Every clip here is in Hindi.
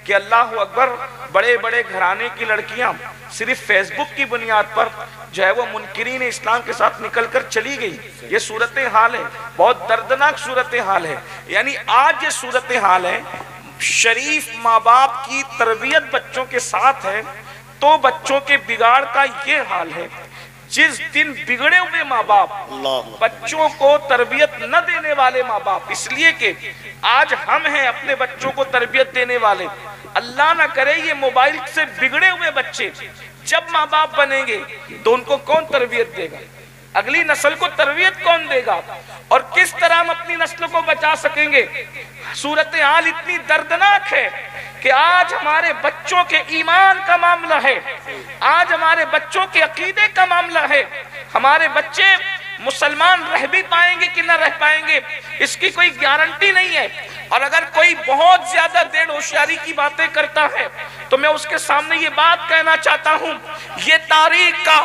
कि अल्लाह अकबर, बड़े बड़े घराने की लड़कियां सिर्फ फेसबुक की बुनियाद पर जो है वो मुनकिरीन इस्लाम के साथ निकल कर चली गई। ये सूरत हाल है, बहुत दर्दनाक सूरत हाल है। यानी आज ये सूरत हाल है, शरीफ माँ बाप की तरबियत बच्चों के साथ है तो बच्चों के बिगाड़ का ये हाल है। जिस दिन बिगड़े हुए माँ बाप, बच्चों को तरबियत न देने वाले माँ बाप, इसलिए कि आज हम हैं अपने बच्चों को तरबियत देने वाले, अल्लाह ना करे ये मोबाइल से बिगड़े हुए बच्चे जब माँ बाप बनेंगे तो उनको कौन तरबियत देगा? अगली नस्ल को तरबियत कौन देगा? और किस तरह हम अपनी नस्ल को बचा सकेंगे? सूरत हाल इतनी दर्दनाक है कि आज हमारे बच्चों के ईमान का मामला है, आज हमारे बच्चों के अकीदे का मामला है। हमारे बच्चे मुसलमान रह भी पाएंगे कि न रह पाएंगे इसकी कोई गारंटी नहीं है। और अगर कोई बहुत ज्यादा देर होशियारी की बातें करता है तो मैं उसके सामने ये बात कहना चाहता हूँ, ये तारीख का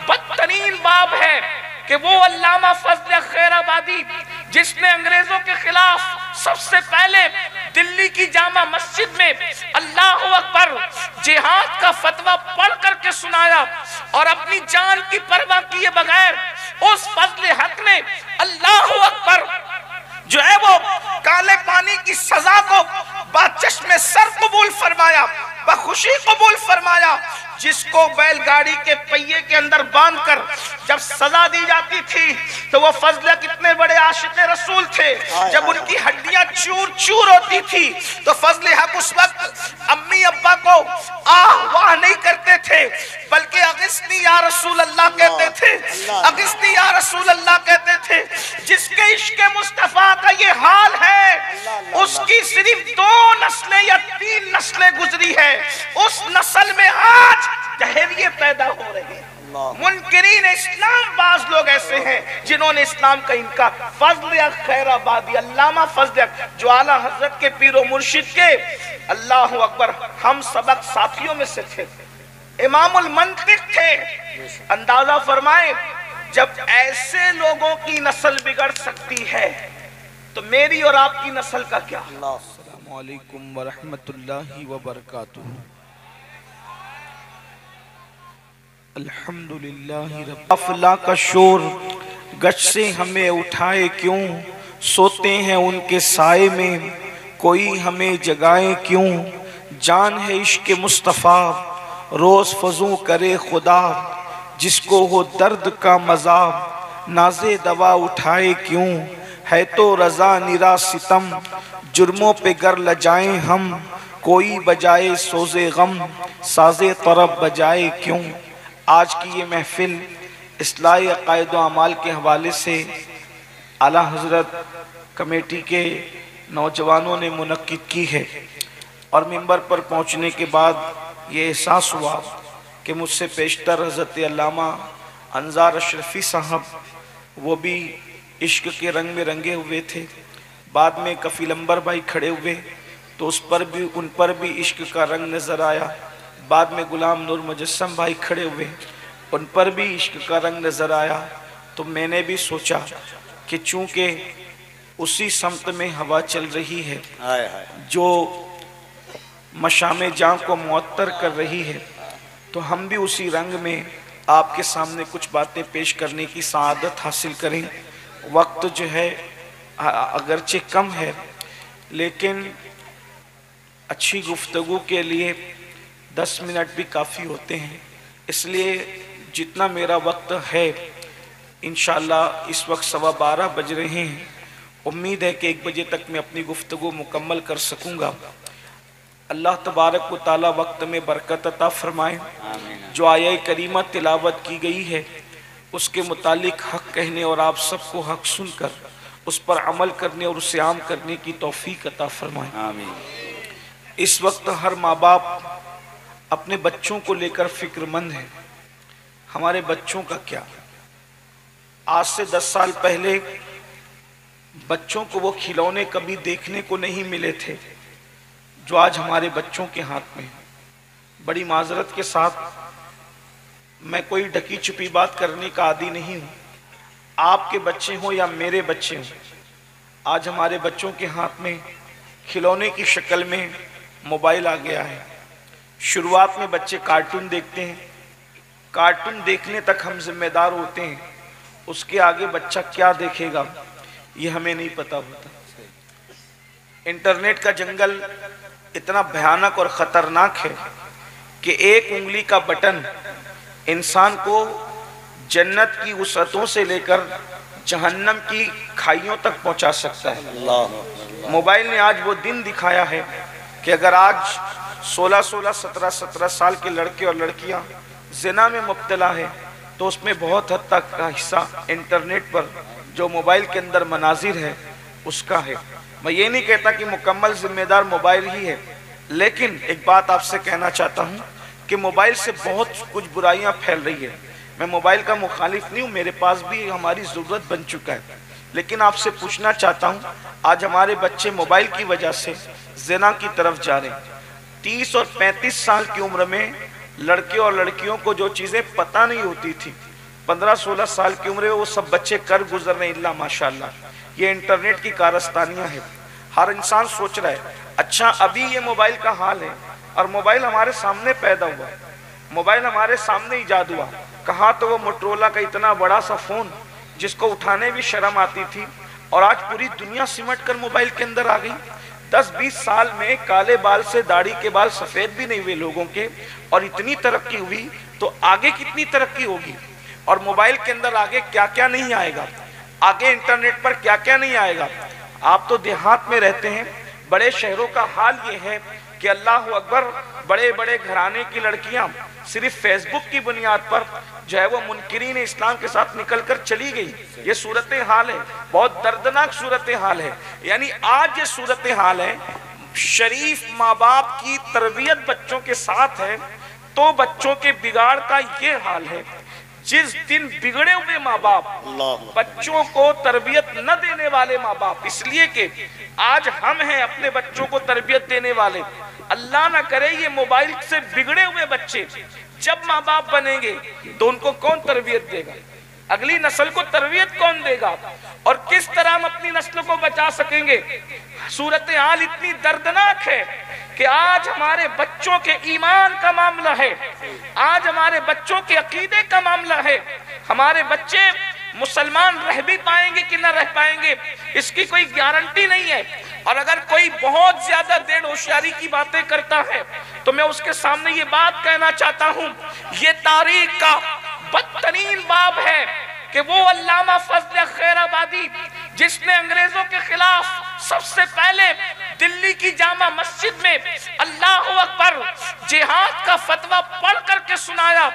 बदतरीन बाब है कि वो अल्लामा फजल खैराबादी जिसने अंग्रेजों के खिलाफ सबसे पहले दिल्ली की जामा मस्जिद में अल्लाह अकबर जिहाद का फतवा पढ़ करके सुनाया और अपनी जान की परवाह किए बगैर उस फजल हक ने अल्लाह अकबर जो है वो काले पानी की सजा को बाचश्मे सर कबूल फरमाया, बखुशी कबूल फरमाया। जिसको बैलगाड़ी के पहिए के अंदर बांधकर जब सजा दी जाती थी तो वो फजल कितने बड़े आशिक रसूल थे। जब उनकी हड्डियां चूर चूर होती थी तो फजल हक उस वक्त अम्मी अब्बा को आह वाह नहीं करते थे बल्कि अगिस्नी या रसूल अल्लाह कहते थे, अगिस्नी या रसूल अल्लाह कहते थे। जिसके इश्क मुस्तफा का ये हाल है उसकी सिर्फ 2 नस्लें या 3 नस्लें गुजरी है, उस नस्ल में आज जहरिये पैदा हो रहे हैं। मुनकिरीन इस्लाम बाज लोग ऐसे हैं जिन्होंने इस्लाम का इनका फजल खैराबादी, अल्लामा फजल जो आला हजरत के पीरो मुर्शिद के अल्लाह अकबर हम सबक साथियों में से थे, इमामुल मंतिक थे। अंदाजा फरमाए जब ऐसे लोगों की नस्ल बिगड़ सकती है तो मेरी और आपकी नस्ल का क्या? अस्सलामु अलैकुम व रहमतुल्लाहि व बरकातुहू। अल्हम्दुलिल्लाह अफला का शोर गश से हमें उठाए क्यों, सोते हैं उनके साए में कोई हमें जगाए क्यों। जान है इश्क मुस्तफ़ा रोज़ फजू करे खुदा, जिसको हो दर्द का मज़ा नाज़े दवा उठाए क्यों। है तो रज़ा निरा सितम जुर्मों पे गर लजाएं हम, कोई बजाए सोज़े गम साज़े तरब बजाए क्यों। आज की ये महफिल इस्लाही अक़ायद व अमाल के हवाले से आला हज़रत कमेटी के नौजवानों ने मुनक्किद की है और मिंबर पर पहुँचने के बाद ये एहसास हुआ कि मुझसे पेशतर हज़रत अल्लामा अंजार अशरफी साहब वो भी इश्क के रंग में रंगे हुए थे। बाद में कफ़ील अंबर भाई खड़े हुए तो उन पर भी इश्क का रंग नज़र आया। बाद में गुलाम नूर मुजस्सम भाई खड़े हुए, उन पर भी इश्क का रंग नज़र आया। तो मैंने भी सोचा कि चूँकि उसी समत में हवा चल रही है जो मशामे जाँ को मुअत्तर कर रही है, तो हम भी उसी रंग में आपके सामने कुछ बातें पेश करने की सआदत हासिल करें। वक्त जो है अगरचे कम है लेकिन अच्छी गुफ्तगू के लिए 10 मिनट भी काफ़ी होते हैं, इसलिए जितना मेरा वक्त है इंशाअल्लाह इस वक्त 12:15 बज रहे हैं, उम्मीद है कि 1 बजे तक मैं अपनी गुफ्तगू मुकम्मल कर सकूँगा। अल्लाह तबारक व तआला वक्त में बरकत अता फरमाए। जो आया करीमा तिलावत की गई है उसके मुतालिक हक़ कहने और आप सबको हक़ सुनकर उस पर अमल करने और उसे आम करने की तौफीक अता फरमाए। आमीन। इस वक्त हर माँ बाप अपने बच्चों को लेकर फिक्रमंद है। हमारे बच्चों का क्या? आज से 10 साल पहले बच्चों को वो खिलौने कभी देखने को नहीं मिले थे जो आज हमारे बच्चों के हाथ में। बड़ी माजरत के साथ मैं कोई ढकी छुपी बात करने का आदी नहीं हूँ। आपके बच्चे हों या मेरे बच्चे हों, आज हमारे बच्चों के हाथ में खिलौने की शक्ल में मोबाइल आ गया है। शुरुआत में बच्चे कार्टून देखते हैं, कार्टून देखने तक हम जिम्मेदार होते हैं, उसके आगे बच्चा क्या देखेगा ये हमें नहीं पता होता। इंटरनेट का जंगल इतना भयानक और खतरनाक है कि एक उंगली का बटन इंसान को जन्नत की वसअतों से लेकर जहन्नम की खाइयों तक पहुंचा सकता है। मोबाइल ने आज वो दिन दिखाया है कि अगर आज 16-16, 17-17 साल के लड़के और लड़कियां जिना में मुब्तला है तो उसमें बहुत हद तक का हिस्सा इंटरनेट पर जो मोबाइल के अंदर मनाजिर है उसका है। मैं ये नहीं कहता कि मुकम्मल जिम्मेदार मोबाइल ही है, लेकिन एक बात आपसे कहना चाहता हूँ कि मोबाइल से बहुत कुछ बुराइयां फैल रही है। मैं मोबाइल का मुखालिफ नहीं हूँ, मेरे पास भी हमारी ज़रूरत बन चुका है, लेकिन आपसे पूछना चाहता हूँ आज हमारे बच्चे मोबाइल की वजह से ज़िना की तरफ जा रहे हैं। 30 और 35 साल की उम्र में लड़के और लड़कियों को जो चीज़ें पता नहीं होती थी 15-16 साल की उम्र में वो सब बच्चे कर गुजर रहे हैं। इल्ला माशाअल्लाह। ये इंटरनेट की कारस्तानियाँ हैं। हर इंसान सोच रहा है अच्छा अभी ये मोबाइल का हाल है, और मोबाइल हमारे सामने पैदा हुआ, मोबाइल हमारे सामने ईजाद हुआ। कहा तो वो मोटरोला का इतना बड़ा सा फोन जिसको उठाने भी शर्म आती थी, और आज पूरी दुनिया सिमट कर मोबाइल के अंदर आ गई। 10-20 साल में काले बाल से दाढ़ी के बाल सफेद भी नहीं हुए लोगों के, और इतनी तरक्की हुई तो आगे कितनी तरक्की होगी। और मोबाइल के अंदर आगे क्या क्या नहीं आएगा, आगे इंटरनेट पर क्या क्या नहीं आएगा। आप तो देहात में रहते हैं, बड़े शहरों का हाल ये है कि अल्लाह अकबर, बड़े बड़े घराने की लड़कियां सिर्फ फेसबुक की बुनियाद पर जो है वो मुनकिरीन इस्लाम के साथ निकल कर चली गई। ये सूरत हाल है, बहुत दर्दनाक सूरत हाल है। यानी आज ये सूरत हाल है, शरीफ माँ बाप की तरबियत बच्चों के साथ है तो बच्चों के बिगाड़ का ये हाल है। जिस दिन बिगड़े हुए माँ बाप बच्चों को तरबियत न देने वाले माँ बाप, इसलिए कि आज हम हैं अपने बच्चों को तरबियत देने वाले, अल्लाह ना करे ये मोबाइल से बिगड़े हुए बच्चे जब माँ बाप बनेंगे तो उनको कौन तरबियत देगा, अगली नस्ल को तरबियत कौन देगा, और किस तरह हम अपनी नस्ल को बचा सकेंगे। सूरत हाल इतनी दर्दनाक है कि आज हमारे बच्चों के ईमान का मामला है, आज हमारे बच्चों के अकीदे का मामला है। हमारे बच्चे मुसलमान रह भी पाएंगे कि न रह पाएंगे इसकी कोई गारंटी नहीं है। और अगर कोई बहुत ज्यादा देर होशियारी की बातें करता है तो मैं उसके सामने ये बात कहना चाहता हूँ, ये तारीख का बदतरीन बाब है कि वो अल्लामा फजल खैराबादी जिसने अंग्रेजों के खिलाफ सबसे पहले दिल्ली की जामा मस्जिद में अल्लाह अकबर जिहाद का फतवा पढ़ करके सुनाया,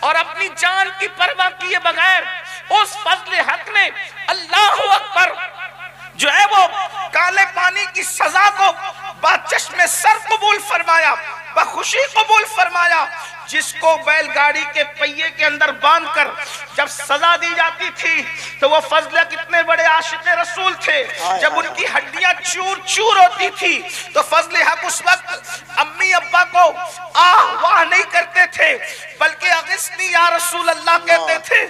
और अपनी जान की परवाह किए बगैर उस फजल हक ने अल्लाह अकबर जो है वो काले पानी की सजा को बाचश्मे सर कबूल फरमाया, बखुशी कबूल फरमाया। जिसको बैलगाड़ी के पहिए के अंदर बांधकर जब सजा दी जाती थी तो वो फजल कितने बड़े आशिक रसूल थे। जब उनकी हड्डियां चूर चूर होती थी तो फजल हक उस वक्त अम्मी अब्बा को आह वाह नहीं करते थे, बल्कि अगिस्नी या रसूल अल्लाह कहते थे,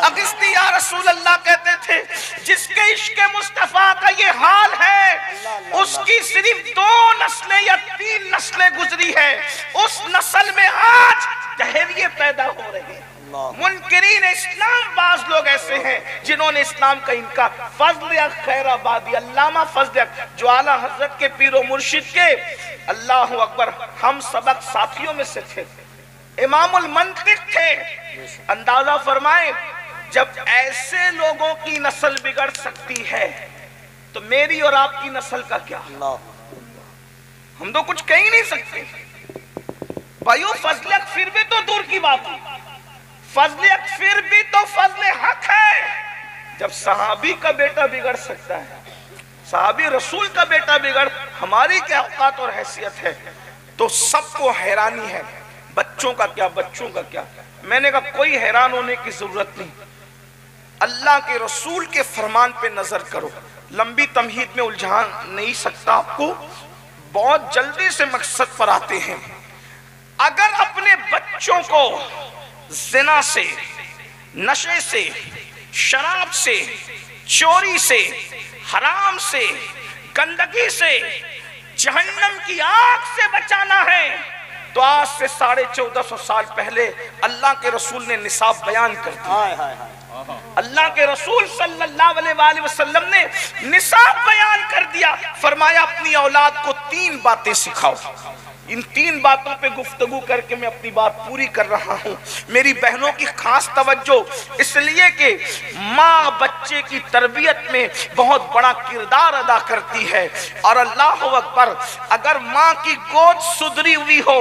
अगिस्नी या रसूल अल्लाह कहते थे। जिसके इश्क़ मुस्तफा का ये हाल है उसकी सिर्फ 2 नस्लें या 3 नस्लें गुजरी है, उस नस्ल में आज जहरिये पैदा हो रहे हैं। मुनकिरीन इस्लाम बाज लोग ऐसे हैं जिन्होंने इस्लाम का इनकार। फजल खैराबादी, अल्लामा फजल जो आला हजरत के पीरो मुर्शिद के अल्लाह अकबर हम सबक साथियों में से थे, इमामुल मंतिक थे। अंदाजा फरमाए जब ऐसे लोगों की नस्ल बिगड़ सकती है तो मेरी और आपकी नस्ल का क्या? हम तो कुछ कह ही नहीं सकते भाइयों। फजलियत फिर भी तो दूर की बात है, फजलियत फिर भी तो फजल हक है। जब सहाबी का बेटा बिगड़ सकता है, सहाबी रसूल का बेटा बिगड़, हमारी क्या औकात और हैसियत है, तो सबको हैरानी है। बच्चों का क्या, बच्चों का क्या। मैंने कहा कोई हैरान होने की जरूरत नहीं, अल्लाह के रसूल के फरमान पे नजर करो। लंबी तमहीद में उलझा नहीं सकता आपको, बहुत जल्दी से मकसद पर आते हैं। अगर अपने बच्चों को जिना से, नशे से, शराब से, चोरी से, हराम से, गंदगी से, जहन्नम की आग से बचाना है तो आज से 1450 साल पहले अल्लाह के रसूल ने निसाब बयान कर दिया। अल्लाह के रसूल सल्लल्लाहु अलैहि वसल्लम ने निसाब बयान कर दिया। फरमाया अपनी औलाद को 3 बातें सिखाओ। इन 3 बातों पे गुफ्तगू करके मैं अपनी बात पूरी कर रहा हूँ। मेरी बहनों की खास तवज्जो, इसलिए कि माँ बच्चे की तरबियत में बहुत बड़ा किरदार अदा करती है। और अल्लाह अकबर, अगर माँ की गोद सुधरी हुई हो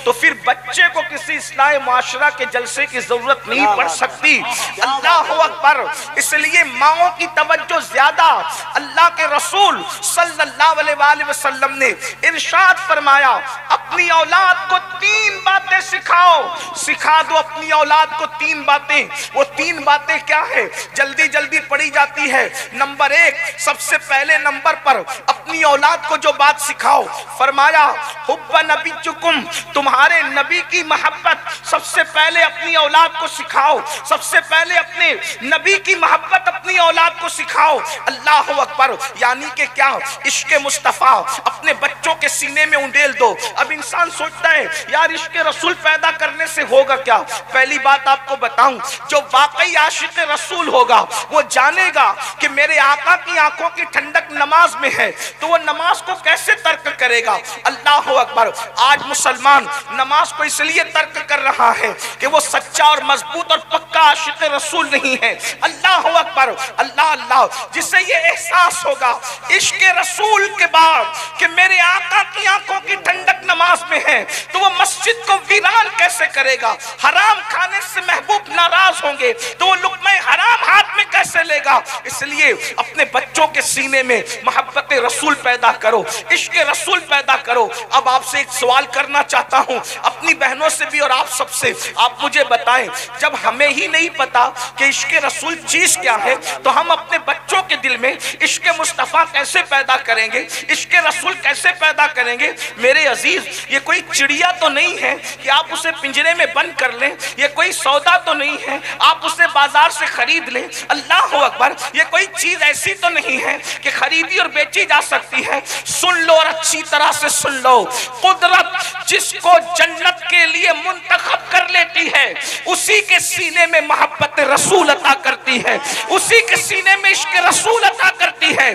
तो फिर बच्चे को किसी इस्लाही माशरा के जलसे की जरूरत नहीं पड़ सकती। अल्लाह अकबर, इसलिए माओं की तवज्जो ज्यादा। अल्लाह के रसूल सल्लल्लाहु अलैहि वसल्लम ने इरशाद फरमाया अपनी औलाद को 3 बातें सिखाओ। सिखा दो अपनी औलाद को 3 बातें। वो 3 बातें क्या है, जल्दी जल्दी पढ़ी जाती है। नंबर 1, सबसे पहले नंबर पर अपनी औलाद को जो बात सिखाओ, फरमाया हुब्बा नबीजुकुम, तुम्हारे नबी की मोहब्बत सबसे पहले अपनी औलाद को सिखाओ। सबसे पहले अपने नबी की मोहब्बत अपनी औलाद को सिखाओ। अल्लाह अकबर, यानी कि क्या, इश्क मुस्तफा अपने बच्चों के सीने में उंडेल दो। अब इंसान सोचता है यार इश्क रसूल पैदा करने से होगा क्या। पहली बात आपको बताऊं, जो वाकई आशिक रसूल होगा वो जानेगा कि मेरे आका की आंखों की ठंडक नमाज में है, तो वो नमाज को कैसे तर्क करेगा। अल्लाह अकबर, आज मुसलमान नमाज को इसलिए तर्क कर रहा है कि वो सच्चा और मजबूत और पक्का आशिक रसूल नहीं है। अल्लाह अकबर, अल्लाह अल्लाह, जिससे ये एहसास होगा इश्क रसूल के बाद कि मेरे आका की आंखों की ठंडक नमाज में है, तो वो मस्जिद को वीरान कैसे करेगा। हराम खाने से महबूब नाराज होंगे तो वो लुक़्मा हराम हाथ में कैसे लेगा। इसलिए अपने बच्चों के सीने में मोहब्बत रसूल पैदा करो, इश्क रसूल पैदा करो। अब आपसे एक सवाल करना चाहता हूँ, अपनी बहनों से भी और आप सबसे, आप मुझे बताएं, जब हमें ही नहीं पता कि इश्क रसूल चीज क्या है, तो हम अपने बच्चों के दिल में इश्क मुस्तफा कैसे पैदा करेंगे, इश्क रसूल कैसे पैदा करेंगे। मेरे अजीज, ये कोई चिड़िया तो नहीं है कि आप उसे पिंजरे में बंद कर लें, ये कोई सौदा तो नहीं है आप उसे बाजार से खरीद लें। अल्लाह अकबर, ये कोई चीज ऐसी तो नहीं है कि खरीदी और बेची जा सकती है। सुन लो और अच्छी तरह से सुन लो, कुदरत जिसको जन्नत के लिए मुंतखब कर लेती है उसी के सीने में मोहब्बत रसूल अता करती है, उसी के सीने में इश्क रसूल अता करती है।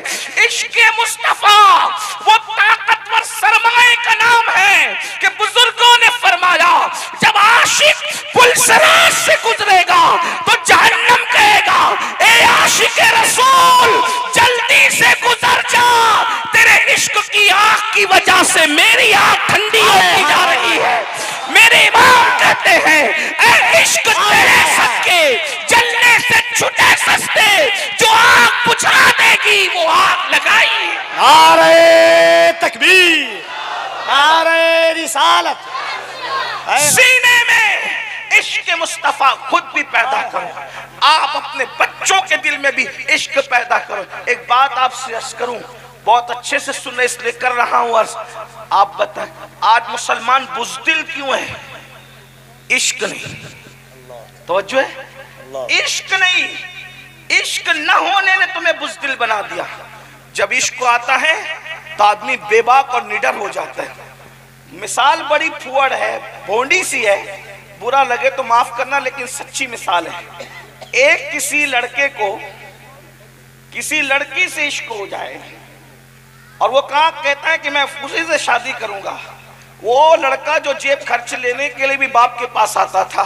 इश्क मुस्तफा वो ताकतवर सरमाए का नाम है कि बुजुर्गों ने फरमाया जब आशिक पुलसराज से गुजरेगा तो जहन्नम कहेगा ए आशिक रसूल जल्दी से गुजर जा, तेरे इश्क की आग की वजह से मेरी आग ठंडी होती जा रही है। मेरे इमाम कहते हैं ए इश्क तेरे सदके जलने से छुटे सस्ते, जो आग बुझा देगी वो आग लगाई। नारे तकबीर, नारे रिसालत। सीने में इश्क मुस्तफा खुद भी पैदा करो, आप अपने बच्चों के दिल में भी इश्क पैदा करो। एक बात आपसे अर्ज करूं, बहुत अच्छे से सुनने इसलिए कर रहा हूं अर्ज। आप बताएं आज मुसलमान बुज़दिल क्यों है? इश्क नहीं, तवज्जो है, इश्क नहीं, इश्क न होने ने तुम्हें बुज़दिल बना दिया। जब इश्क आता है तो आदमी बेबाक और निडर हो जाता है। मिसाल बड़ी फुअड़ है, भोंडी सी है, बुरा लगे तो माफ करना, लेकिन सच्ची मिसाल है। एक किसी लड़के को किसी लड़की से इश्क हो जाए और वो कहा कहता है कि मैं उसी से शादी करूंगा। वो लड़का जो जेब खर्च लेने के लिए भी बाप के पास आता था,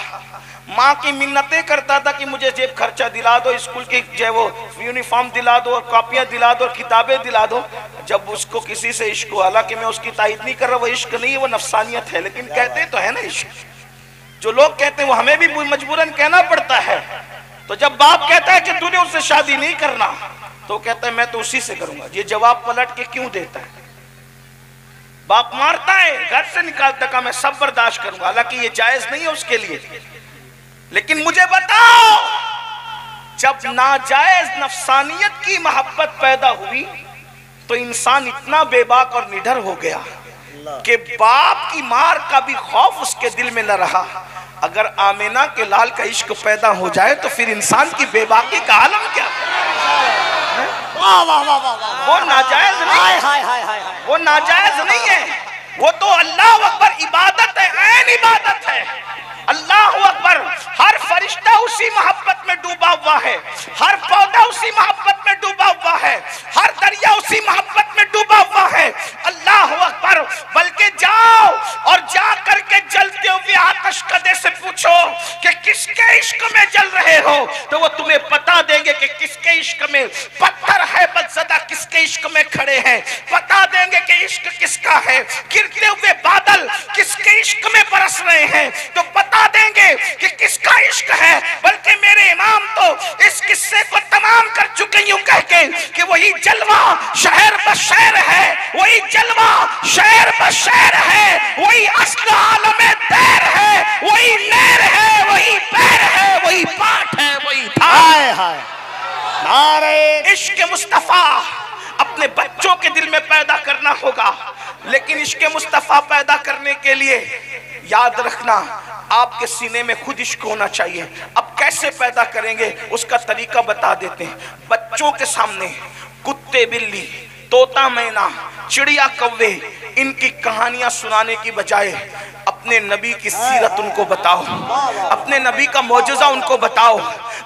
माँ की मिन्नतें करता था कि मुझे जेब खर्चा दिला दो, स्कूल की जो वो यूनिफॉर्म दिला दो और कॉपियाँ दिला दो और किताबें दिला दो। जब उसको किसी से इश्क हुआ, हालांकि मैं उसकी तारीफ नहीं कर रहा, वो इश्क नहीं है, वो नफसानियत है, लेकिन कहते तो है ना इश्क। जो लोग कहते हैं वो हमें भी मजबूरन कहना पड़ता है। तो जब बाप कहता है कि तूने उससे शादी नहीं करना, तो कहता है मैं तो उसी से करूंगा। ये जवाब पलट के क्यों देता है? बाप मारता है, घर से निकालता का मैं सब बर्दाश्त करूंगा, हालांकि ये जायज नहीं है उसके लिए। लेकिन मुझे बताओ, जब नाजायज नफसानियत की मोहब्बत पैदा हुई तो इंसान इतना बेबाक और निडर हो गया कि बाप की मार का भी खौफ उसके दिल में न रहा। अगर आमिना के लाल का इश्क पैदा हो जाए तो फिर इंसान की बेबाकी का आलम क्या है? वाह वाह वाह वाह, वो नाजायज नहीं, हाय हाय हाय हाय, वो नाजायज नहीं है, वो तो अल्लाह अकबर इबादत है, ऐन इबादत है। अल्लाह अकबर। हर फरिश्ता उसी मोहब्बत में डूबा हुआ है, हर पौधा उसी मोहब्बत में डूबा हुआ है, हर दरिया उसी मोहब्बत में डूबा हुआ है। अल्लाह अकबर। बल्कि जाओ और जा करके जलते हुए आतश कदे से पूछो कि किसके इश्क में जल रहे हो, तो वो तुम्हें बता देंगे कि किसके इश्क में। पत्थर है बदज़दा किसके इश्क में खड़े हैं, बता देंगे कि इश्क किसका है। गिरते हुए बादल किसके इश्क में बरस रहे हैं, तो बता देंगे कि किसका इश्क है। बल्कि मेरे इमाम तो इस किस्से को तमाम कर चुके यूं कह के कि वही जलवा शहर बशहर है, वही जलवा शहर बशहर है, वही अस्ल आलमे तैर है, वही नहर है, वही पैर है, वही पाठ है, वही हाय हाय। नारे इश्क मुस्तफा अपने बच्चों के दिल में पैदा करना होगा, लेकिन इश्क मुस्तफा पैदा करने के लिए याद रखना आपके सीने में खुद इश्क होना चाहिए। अब कैसे पैदा करेंगे उसका तरीका बता देते हैं। बच्चों के सामने कुत्ते बिल्ली तोता मैना चिड़िया कौवे इनकी कहानियां सुनाने की बजाय अपने नबी की सीरत उनको बताओ, अपने नबी का मौजज़ा उनको बताओ,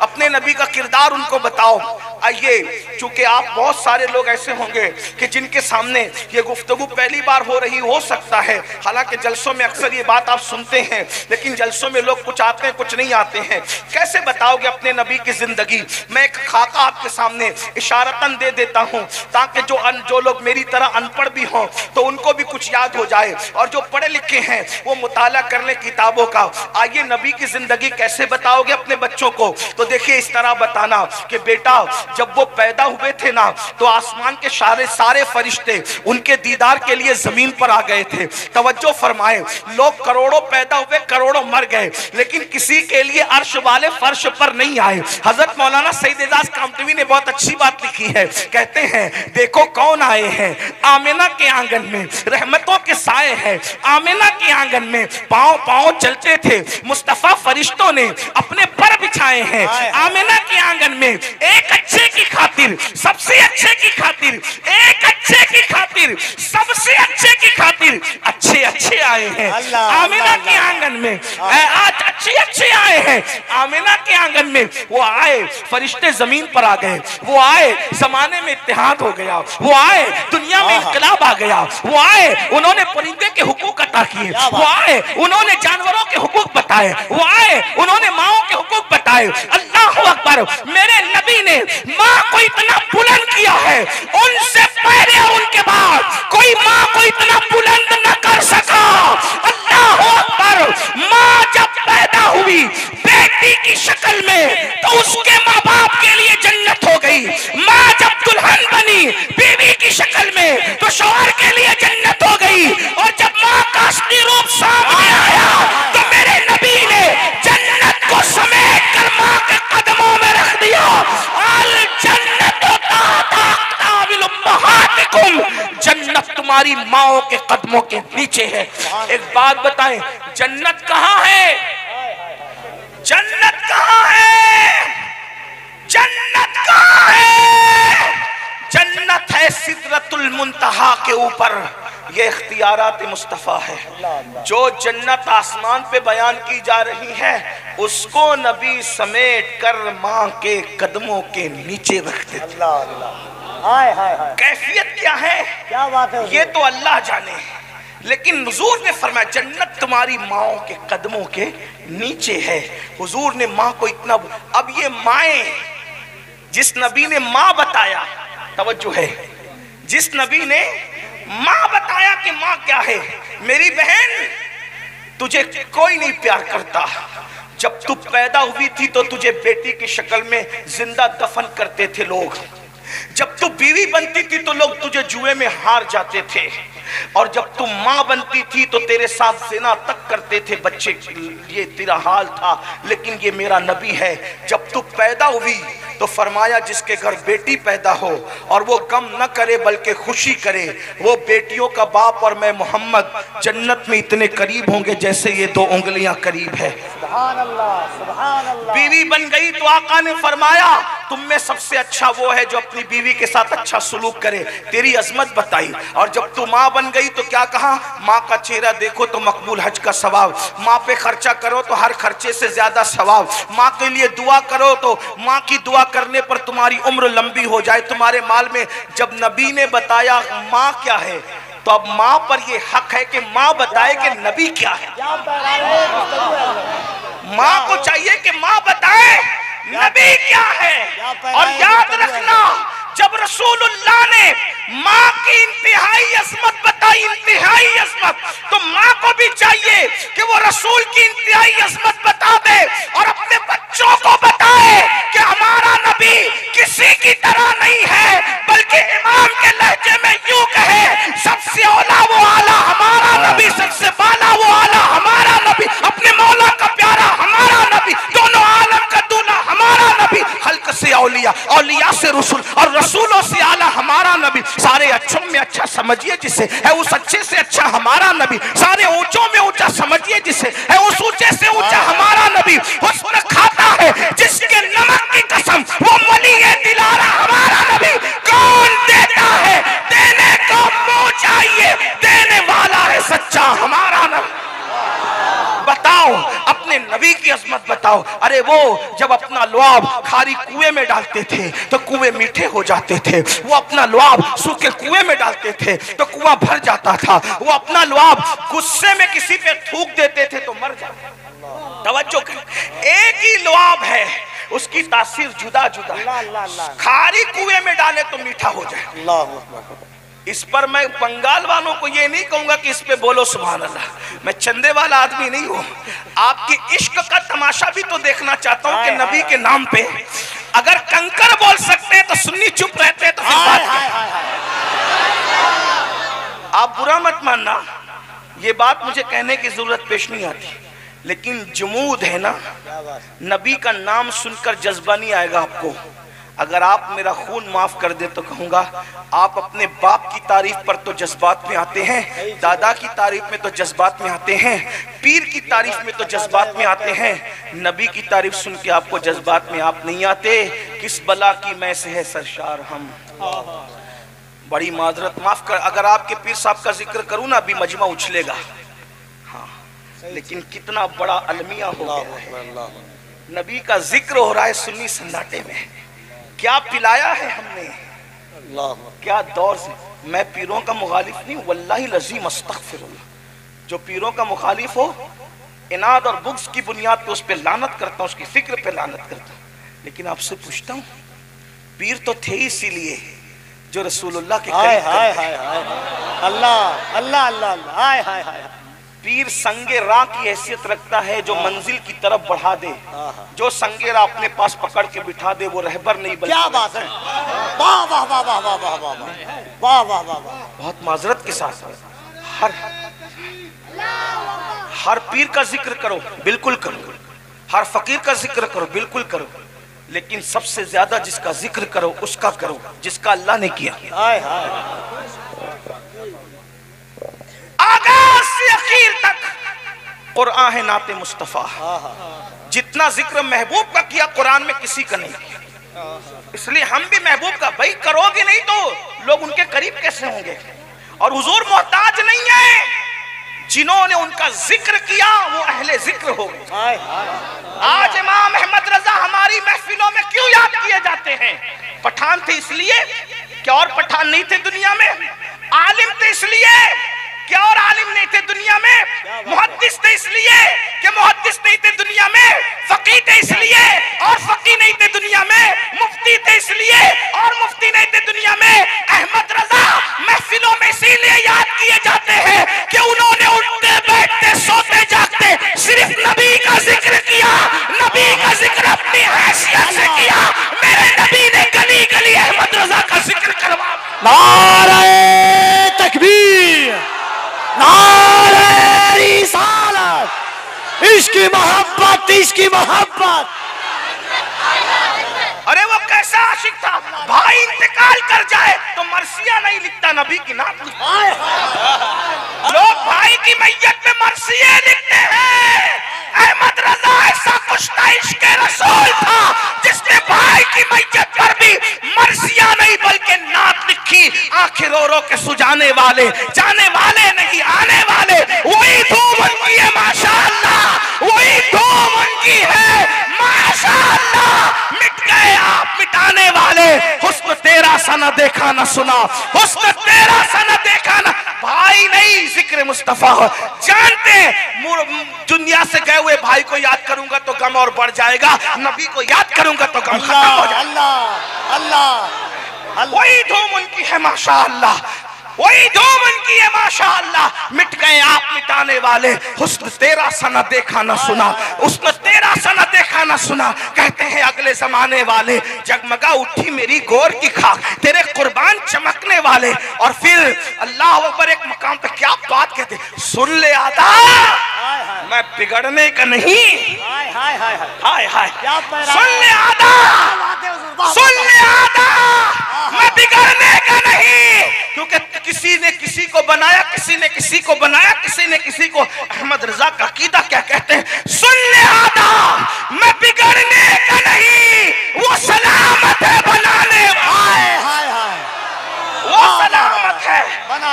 अपने नबी का किरदार उनको बताओ। आइए, चूंकि आप बहुत सारे लोग ऐसे होंगे कि जिनके सामने ये गुफ्तगू पहली बार हो रही हो सकता है, हालांकि जलसों में अक्सर ये बात आप सुनते हैं, लेकिन जलसों में लोग कुछ आते हैं कुछ नहीं आते हैं। कैसे बताओगे अपने नबी की जिंदगी? मैं एक खाका आपके सामने इशारतन दे देता हूँ ताकि जो लोग मेरी तरह अनपढ़ भी हों तो उनको भी कुछ याद हो जाए, और जो पढ़े लिखे हैं वो मुताला कर ले किताबों का। आइए, नबी की जिंदगी कैसे बताओगे अपने बच्चों को? तो देखिए, इस तरह बताना कि बेटा जब वो पैदा हुए थे ना तो आसमान के सारे फरिश्ते उनके दीदार के लिए जमीन पर आ गए थे। तवज्जो फरमाए, लोग करोड़ों पैदा हुए करोड़ों मर गए, लेकिन किसी के लिए अर्श वाले फर्श पर नहीं आए। हजरत मौलाना सईद एजाज कामतवी ने बहुत अच्छी बात लिखी है, कहते हैं देखो कौन आए हैं आमिना के आंगन में, रहमतों के साए हैं आमिना के आंगन में, पांव पांव चलते थे मुस्तफा फरिश्तों ने अपने पर बिछाए हैं आमिना के आंगन में। एक अच्छे की खातिर, सबसे अच्छे की खातिर, एक अच्छे की खातिर, सबसे अच्छे की खातिर अच्छे अच्छे आए हैं आमिना के आंगन में। आज अच्छे अच्छे आए हैं आमिना के आंगन में। वो आए, फरिश्ते जमीन पर आ गए, वो आए, जमाने में इत्तेहाद हो गया, वो आए, दुनिया में इनकलाब आ गया, वो आए, उन्होंने परिंदे के हुकूक अता किए, वो आए, उन्होंने जानवरों के हुकूक बताए, वो आए, उन्होंने माओ के हुकूक बताए। अल्लाह अकबर। मेरे नबी ने माँ को इतना बुलंद किया है, उनसे पहले उनके बाद कोई माँ को इतना बुलंद न कर सका। अल्लाह अकबर। माँ जब पैदा हुई बेटी की शक्ल में तो उसके माँ बाप के लिए जन्नत हो गई। माँ जब दुल्हन बनी बीवी की शक्ल में तो शौहर के लिए जन्नत हो गई। और जब माँ का असली रूप सामने आया तो मेरे नबी ने जन्नत को समेट कर माँ के कदमों में रख दिया। अल जन्नत जन्नत तुम्हारी माओ के कदमों के नीचे है। एक बात बताएं, जन्नत कहाँ है? जन्नत कहाँ है? जन्नत कहाँ है? जन्नत है सिदरतुल मुंतहा के ऊपर। ये इख्तियारात मुस्तफ़ा है। जो जन्नत आसमान पे बयान की जा रही है उसको नबी समेट कर माँ के कदमों के नीचे रखते थे। कैफियत क्या है? क्या बात है? ये तो अल्लाह जाने, लेकिन हुजूर ने फरमाया जन्नत तुम्हारी माओ के कदमों के नीचे है। हुजूर ने माँ को इतना, अब ये माएं, जिस नबी ने माँ बताया, तवज्जो है, जिस नबी ने माँ बताया कि माँ क्या है, मेरी बहन तुझे कोई नहीं प्यार करता। जब तू पैदा हुई थी तो तुझे बेटी की शक्ल में जिंदा दफन करते थे लोग। जब तू बीवी बनती थी तो लोग तुझे जुए में हार जाते थे, और जब तू माँ बनती थी तो तेरे साथ ज़िना तक करते थे बच्चे। ये तेरा हाल था, लेकिन ये मेरा नबी है। जब तू पैदा हुई तो फरमाया जिसके घर बेटी पैदा हो और वो गम न करे बल्कि खुशी करे, वो बेटियों का बाप और मैं मोहम्मद जन्नत में इतने करीब होंगे जैसे ये दो उंगलियां करीब है। सुभान अल्लाह, सुभान अल्लाह। बीवी बन गई तो आका ने फरमाया तुम में सबसे अच्छा वो है जो अपनी बीवी के साथ अच्छा सलूक करे, तेरी अजमत बताई। और जब तू माँ बन गई तो क्या कहा, माँ का चेहरा देखो तो मकबूल हज का सवाब, माँ पे खर्चा करो तो हर खर्चे से ज्यादा सवाब, माँ के लिए दुआ करो तो माँ की दुआ करने पर तुम्हारी उम्र लंबी हो जाए तुम्हारे माल में। जब नबी ने बताया माँ क्या है, तो अब माँ पर ये हक है कि माँ बताए कि नबी क्या है। माँ को चाहिए कि माँ बताए नबी क्या है। और याद रखना, जब रसूलुल्लाह ने माँ की इंतहाई अजमत बताई, इंतहाई अजमत, तो माँ को भी चाहिए कि वो रसूल की इंतहाई अजमत बता दे और अपने बच्चों को बताए कि हमारा नबी किसी की तरह नहीं है, बल्कि इमाम के लहजे में यूं कहे, सबसे औला वो आला हमारा नबी, सबसे बाला वो आला हमारा नबी, अपने मौला का प्यारा हमारा नबी, दोनों आलम का दूल्हा हमारा नबी, हल्क से औलिया, औलिया से रसूल और रसूलों से आला हमारा नबी। सारे अच्छों में अच्छा समझिए जिसे, है उस अच्छे से अच्छा हमारा नबी। सारे ऊंचों में ऊंचा समझिए जिसे, है उस ऊंचे से ऊंचा हमारा नबी। हुस्न खाता है जिसके नमक की कसम, वो वली है दिलारा हमारा नबी। कौन देता है, देने को मुंह चाहिए, देने वाला है सच्चा हमारा नबी। बताओ अपने नबी की अजमत बताओ। अरे वो जब अपना लुआब खारी कुएं में डालते थे तो कुएं मीठे हो जाते थे, वो अपना लुआब सूखे कुएं में डालते थे तो कुआं भर जाता था, वो अपना लुआब गुस्से में किसी पे थूक देते थे तो मर जाता। तवज्जो कर, एक ही लुआब है, उसकी तासीर जुदा जुदा है। खारी कुएं में डाले तो मीठा हो जाए। इस पर मैं बंगाल वालों को ये नहीं कहूंगा कि इस पे बोलो सुभान अल्लाह, मैं चंदे वाला आदमी नहीं हूं। आपके इश्क का तमाशा भी तो देखना चाहता हूं कि नबी के नाम पे अगर कंकर बोल सकते हैं तो सुन्नी चुप रहते हैं, तो फिर बात आप बुरा मत मानना, ये बात मुझे कहने की जरूरत पेश नहीं आती, लेकिन जमूद है ना, नबी का नाम सुनकर जज्बा नहीं आएगा आपको। अगर आप मेरा खून माफ कर दे तो कहूंगा, आप अपने बाप की तारीफ पर तो जज्बात में आते हैं, दादा की तारीफ में तो जज्बात में आते हैं, पीर की तारीफ में तो जज्बात में आते हैं, नबी की तारीफ सुन के आपको जज्बात में आप नहीं आते। किस बला की मैं से है सरशार हम। बड़ी माजरत, माफ कर अगर आपके पीर साहब का जिक्र करूं ना, अभी मजमा उछलेगा। हाँ, लेकिन कितना बड़ा अलमिया हो गया है, नबी का जिक्र हो रहा है सुन्नी सन्नाटे में। क्या पिलाया है हमने, क्या दौर से। मैं पीरों का मुखालिफ नहीं, वल्लाही लज़ीम अस्तग़फिरुल्लाह, जो पीरों का मुखालिफ हो इनाद और बुग़्ज़ की बुनियाद पे उस पे लानत करता हूँ, उसकी फिक्र पे लानत करता हूँ। लेकिन आपसे पूछता हूँ, पीर तो थे इसीलिए जो रसूलुल्लाह के अल्लाह अल्लाह अल्लाह हाय हाय हाय। पीर संगे राह की हैसियत रखता है जो मंजिल की तरफ बढ़ा दे, जो संगे राह अपने पास पकड़ के बिठा दे वो रहबर नहीं बल्कि। क्या बात है, वाह वाह वाह वाह वाह वाह वाह वाह वाह वाह। बहुत माजरत के साथ हर पीर का जिक्र करो, बिल्कुल करो, हर फकीर का जिक्र करो, बिल्कुल करो, लेकिन सबसे ज्यादा जिसका जिक्र करो उसका करो जिसका अल्लाह ने किया। हाय हाय। आगाज से आखिर तक कुरान है नाते मुस्तफा। जितना जिक्र महबूब का किया कुरान में किसी का नहीं किया, इसलिए हम भी महबूब का, भाई करोगे नहीं तो लोग उनके करीब कैसे होंगे। और हुजूर मोहताज नहीं है, जिन्होंने उनका जिक्र किया वो अहले जिक्र हो गए। आज इमाम अहमद रजा हमारी महफिलों में क्यों याद किए जाते हैं? पठान थे इसलिए, क्या और पठान नहीं थे दुनिया में? आलिम थे इसलिए, क्या और आलिम नहीं थे दुनिया में? मुहद्दिस थे इसलिए, क्या मुहद्दिस नहीं थे दुनिया में? फकीह थे इसलिए और फकीह नहीं थे दुनिया में? मुफ्ती थे इसलिए और मुफ्ती नहीं थे दुनिया में? अहमद रजा महफिलों में इसीलिए याद किए जाते हैं कि उन्होंने उठते बैठते सोते जागते सिर्फ नबी का जिक्र किया, नबी का जिक्र अपनी हैसियत से किया। मेरे नबी ने गली गली अहमद रजा का जिक्र करवा। नारे तकबीर, नारे रिसालत, इसकी मोहब्बत, इसकी मोहब्बत। अरे वो कैसा आशिक था, भाई इंतकाल कर जाए तो मरसिया नहीं लिखता, नबी की नात लिखता। लोग भाई की मैयत में मरसिया लिखते हैं। अहमद रजा ऐसा कुश्ता इश्क़ रसूल था जिसने भाई की मैयत पर भी मर्सिया नहीं बल्कि नात लिखी, आंखें रो रो के सुजाने वाले, जाने वाले नहीं आने वाले, वही धूम उनकी है माशाअल्लाह, वही धूम उनकी है माशाअल्लाह। मिट गए आप मिटाने वाले, हुस्न तेरा सा न देखा न सुना, हुस्न तेरा सा न देखा न, भाई नहीं जिक्र मुस्तफा हो। जानते दुनिया से गए हुए भाई को याद करूंगा तो गम और बढ़ जाएगा, नबी को याद करूंगा तो गम खत्म हो जाएगा। अल्लाह अल्लाह, वही धूम उनकी है माशाअल्लाह, वही धूम उनकी है माशाअल्लाह। मिट गए आप मिटाने वाले, हुस्न तेरा सा न देखा न सुना, हुस्न तेरा सा न देखा न सुना। कहते हैं अगले जमाने वाले, जगमगा उठी मेरी गोर की खाक, तेरे कुर्बान चमकने वाले। और फिर अल्लाह अकबर, एक मकाम पे क्या बात कहते, सुन ले आदा मैं बिगड़ने का नहीं, हाय हाय हाय हाय हाय, क्या सुन ले आदा, सुन ले आदा मैं बिगड़ने का नहीं, क्योंकि किसी ने किसी को बनाया, किसी ने किसी को बनाया, किसी ने किसी को। अहमद रजा का अकीदा क्या कहते हैं, सुन ले आदा मैं बिगड़ने का नहीं, वो सलामत है बनाने वाले, हाय हाय, वो सलामत है,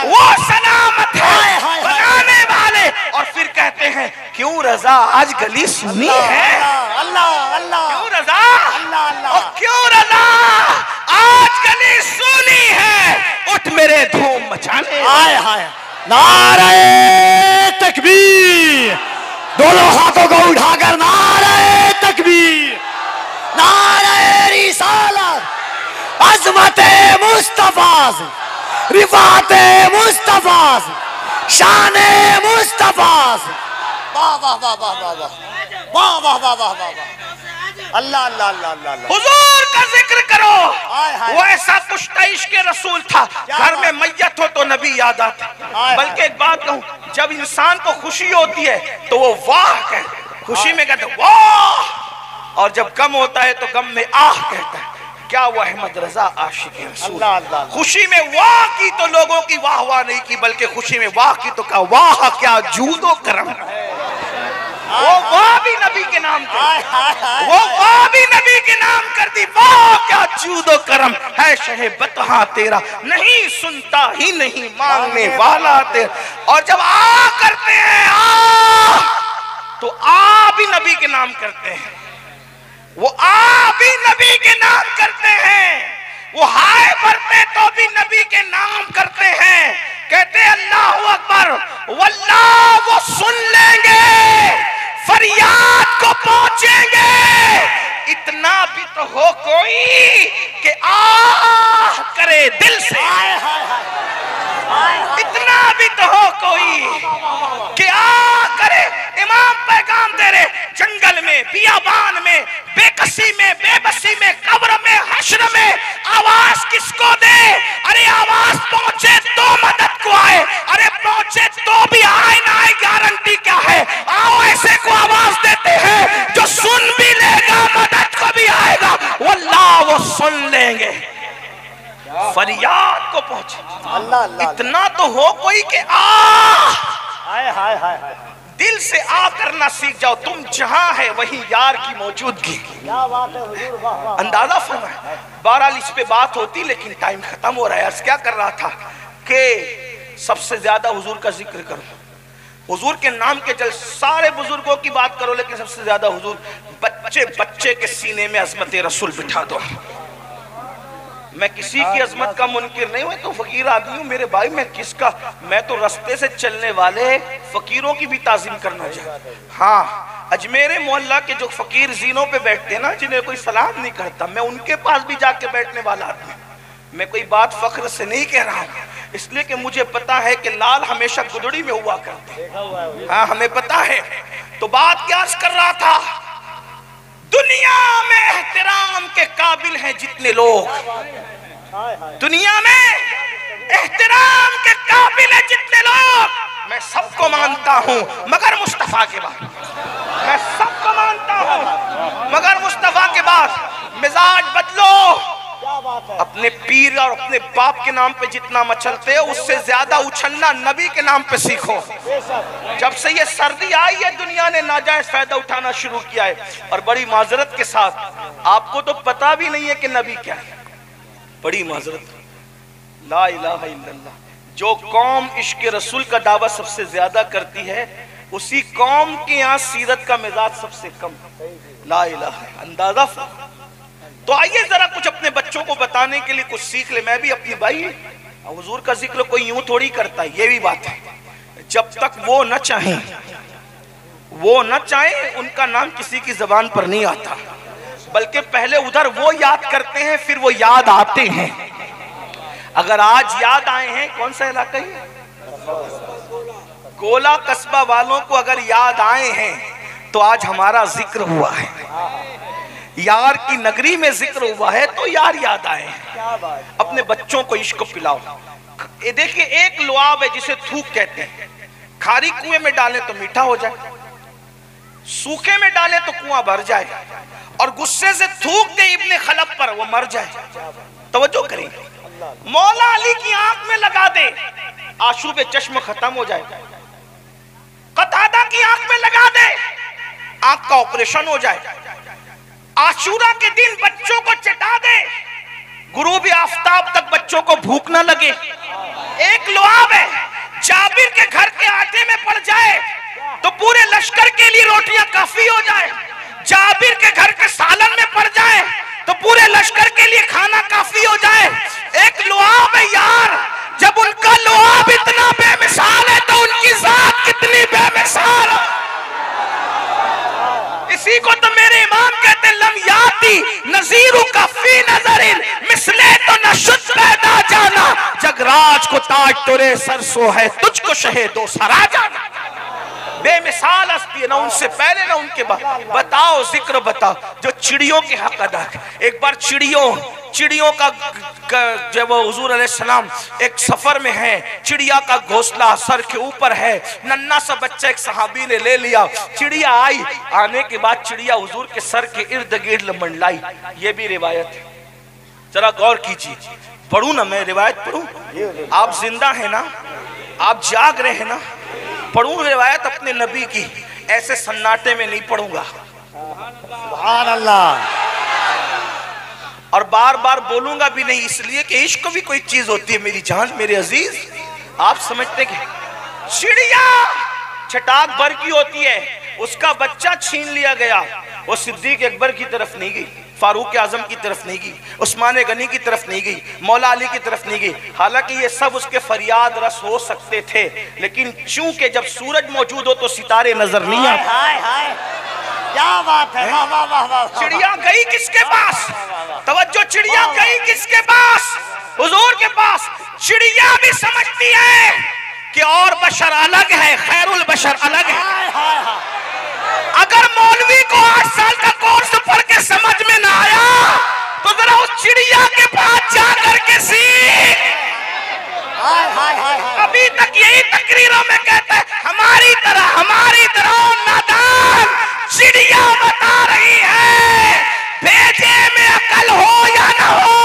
वो सलामत है बनाने वाले। और फिर कहते हैं क्यों रजा आज गली सुनी है, अल्लाह अल्लाह, क्यों रजा, अल्लाह अल्लाह, और क्यों रजा आज गली सुनी है, उठ मेरे धूम मचाने। हाय हाय, नारे तकबीर, दोनों हाथों को उठाकर नारे तकबीर, नारे रिसालत, अज़मते मुस्तफा से, रिफाते मुस्तफा से, शाने मुस्तफा से। वाह वाह वाह वाह वाह वाह वाह वाह वाह वाह वाह, अल्लाह अल्लाह अल्लाह अल्लाह। हुजूर का जिक्र करो, हाय हाय, वो ऐसा कुश्ता इश्क रसूल था, घर में मैयत हो तो नबी याद आता। बल्कि एक बात कहूं, जब इंसान को खुशी होती है तो वो वाह कहता, खुशी में कहता वाह, और जब गम होता है तो गम में आह कहता है। क्या वो अहमद रजा आशिक रसूल, खुशी में वाह की तो लोगों की वाह वाह नहीं की, बल्कि खुशी में वाह की तो कहा वाह क्या जूदो करम, वो वाह भी नबी के नाम कर, वो वाह भी नबी के नाम कर दी, वाह क्या जूदो करम है शहे बतहा तेरा, नहीं सुनता ही नहीं मांगने वाला तेरा। और जब आ करते हैं आ, तो आ भी नबी के नाम करते हैं, वो आ भी नबी के नाम करते हैं, वो हाय भरते तो भी नबी के नाम करते हैं। कहते अल्लाह अकबर, वल्लाह वो सुन लेंगे, फरियाद को पहुंचेंगे, इतना भी तो हो कोई कि आह करे दिल से, इतना भी तो हो कोई कि आ करे। इमाम पैगाम दे रहे, जंगल में, बियाबान में, बेकसी में, बेबसी में, कब्र में, हश्र में, आवाज किसको दे? अरे आवाज पहुंचे तो मदद को आए, अरे पहुंचे तो भी आए ना आए गारंटी क्या है? आओ ऐसे को आवाज देते हैं जो सुन भी लेगा, मदद को भी आएगा, वल्लाह वो सुन लेंगे, फरियाद को पहुंचे। अल्लाह अल्लाह, इतना तो हो कोई कि हाय हाय हाय, दिल से आ करना सीख जाओ, तुम जहां है वही यार की मौजूदगी। क्या बात है हुजूर, वाह वाह। अंदाजा फरमाए। बहरहाल इस पे बात होती, लेकिन टाइम खत्म हो रहा है। अर्ज क्या कर रहा था कि सबसे ज्यादा हुजूर का जिक्र करो, हुजूर के नाम के जल, सारे बुजुर्गों की बात करो, लेकिन सबसे ज्यादा हुजूर, बच्चे बच्चे के सीने में अजमत रसूल बिठा दो। मैं किसी की अजमत का मुनकिर नहीं हूं, तो फकीर आदमी हूं मेरे भाई, मैं किसका, मैं तो रास्ते से चलने वाले फकीरों की भी ताजीम करना चाहता। हाँ, अजमेर मोहल्ला के जो फकीर जीनों पे बैठते हैं ना, जिन्हें कोई सलाम नहीं करता, मैं उनके पास भी जाके बैठने वाला आदमी। मैं कोई बात फख्र से नहीं कह रहा हूं, इसलिए कि मुझे पता है कि लाल हमेशा गुदड़ी में हुआ करते। हाँ, हमें पता है। तो बात क्या अर्ज कर रहा था, दुनिया में एहतराम के काबिल हैं जितने लोग, दुनिया में एहतराम के काबिल हैं जितने लोग, मैं सबको मानता हूं मगर मुस्तफा के बाद, मैं सबको मानता हूं मगर मुस्तफा के बाद। मिजाज बदलो, अपने पीर और अपने बाप के नाम पे जितना मचलते हो उससे ज्यादा उछलना नबी के नाम पे सीखो। जब से ये सर्दी आई है दुनिया ने नाजायज फायदा उठाना शुरू किया है। और बड़ी माजरत के साथ आपको तो पता भी नहीं है कि नबी क्या है, बड़ी माजरत। ला इलाहा इल्लल्लाह। जो कौम इश्क रसूल का दावा सबसे ज्यादा करती है उसी कौम के यहाँ सीरत का मिजाज सबसे कम। ला इलाहा, अंदाजा। तो आइए जरा कुछ अपने बच्चों को बताने के लिए कुछ सीख ले। मैं भी अपनी भाई हुजूर का जिक्र कोई यूं थोड़ी करता है, ये भी बात है। जब तक वो न चाहे उनका नाम किसी की जबान पर नहीं आता, बल्कि पहले उधर वो याद करते हैं फिर वो याद आते हैं। अगर आज याद आए हैं, कौन सा इलाका है, गोला कस्बा वालों को अगर याद आए हैं तो आज हमारा जिक्र हुआ है। यार की नगरी में जिक्र हुआ है तो यार याद आए हैं। अपने बच्चों को इश्क पिलाओ। ये देखिए, एक लुआब है जिसे थूक कहते हैं। खारी कुएं में डालें तो मीठा हो जाए, सूखे में डालें तो कुआं भर जाए, और गुस्से से थूक दे इब्ने खलब पर वो मर जाए। तवज्जो करें, मौला अली की आंख में लगा दे आशूब चश्म खत्म हो जाए, कतादा की आंख में लगा दे आंख का ऑपरेशन हो जाए, आशूरा के दिन बच्चों को चटा दे गुरूब आफताब तक बच्चों को भूख न लगे। एक लुआब है, जाबिर के घर के आटे में पड़ जाए तो पूरे लश्कर के लिए रोटियां काफी हो जाए, जाबिर के घर के सालन में पड़ जाए तो पूरे लश्कर के लिए खाना काफी हो जाए। एक लुआब है यार, जब उनका लुआब इतना बेमिसाल है तो उनकी जात कितनी बेमिसाल है। इसी को तो मेरे इमाम कहते लम याती नजीरू का फी नजरिन मिसले तो न शुद्ध पैदा जाना, जगराज को ताज तोरे सरसो है तुझको शहे दो सरा जाना। बेमिसाल हस्ती है, ना उनसे पहले ना उनके बाद। बताओ जिक्र बताओ जो चिड़ियों के हक अदा। एक बार चिड़ियों का जब हुजूर अलैहिस्सलाम एक सफर में है, चिड़िया का घोंसला सर के ऊपर है, नन्ना सा बच्चा एक सहाबी ने ले लिया। चिड़िया आई, आने के बाद चिड़िया हुजूर के सर के इर्द गिर्द मंडलाई। ये भी रिवायत है, जरा गौर कीजिए। पढ़ू ना, मैं रिवायत पढ़ू? आप जिंदा है ना, आप जाग रहे हैं ना? पढ़ू रिवायत अपने नबी की, ऐसे सन्नाटे में नहीं पढ़ूंगा। सुभान अल्लाह। और बार बार बोलूंगा भी नहीं, इसलिए कि इश्क भी कोई चीज होती है मेरी जान, मेरे अजीज। आप समझते कि चिड़िया चटाक भर की होती है, उसका बच्चा छीन लिया गया। वो सिद्दीक अकबर की तरफ नहीं गई, फारूक आजम की तरफ नहीं गई, उस्मान गनी की तरफ नहीं गई, मौला अली की तरफ नहीं गई। हालांकि ये सब उसके फरियाद रस हो सकते थे, लेकिन चूंकि जब सूरज मौजूद हो तो सितारे नजर नहीं आते। हाय हाय, क्या बात है, वाह वाह वाह वाह। चिड़िया गई किसके पास? तवज्जो, चिड़िया गई किसके पास? हुजूर के पास। चिड़िया भी समझती है कि और बशर अलग है, खैरुल बशर अलग है। अगर मौलवी को 8 साल का कोर्स पढ़ के समझ में ना आया तो जरा उस चिड़िया के पास जा करके सीख। अभी तक यही तकरीरों में कहते हैं हमारी तरह नादान चिड़िया बता रही है, भेजे में अकल हो या ना हो,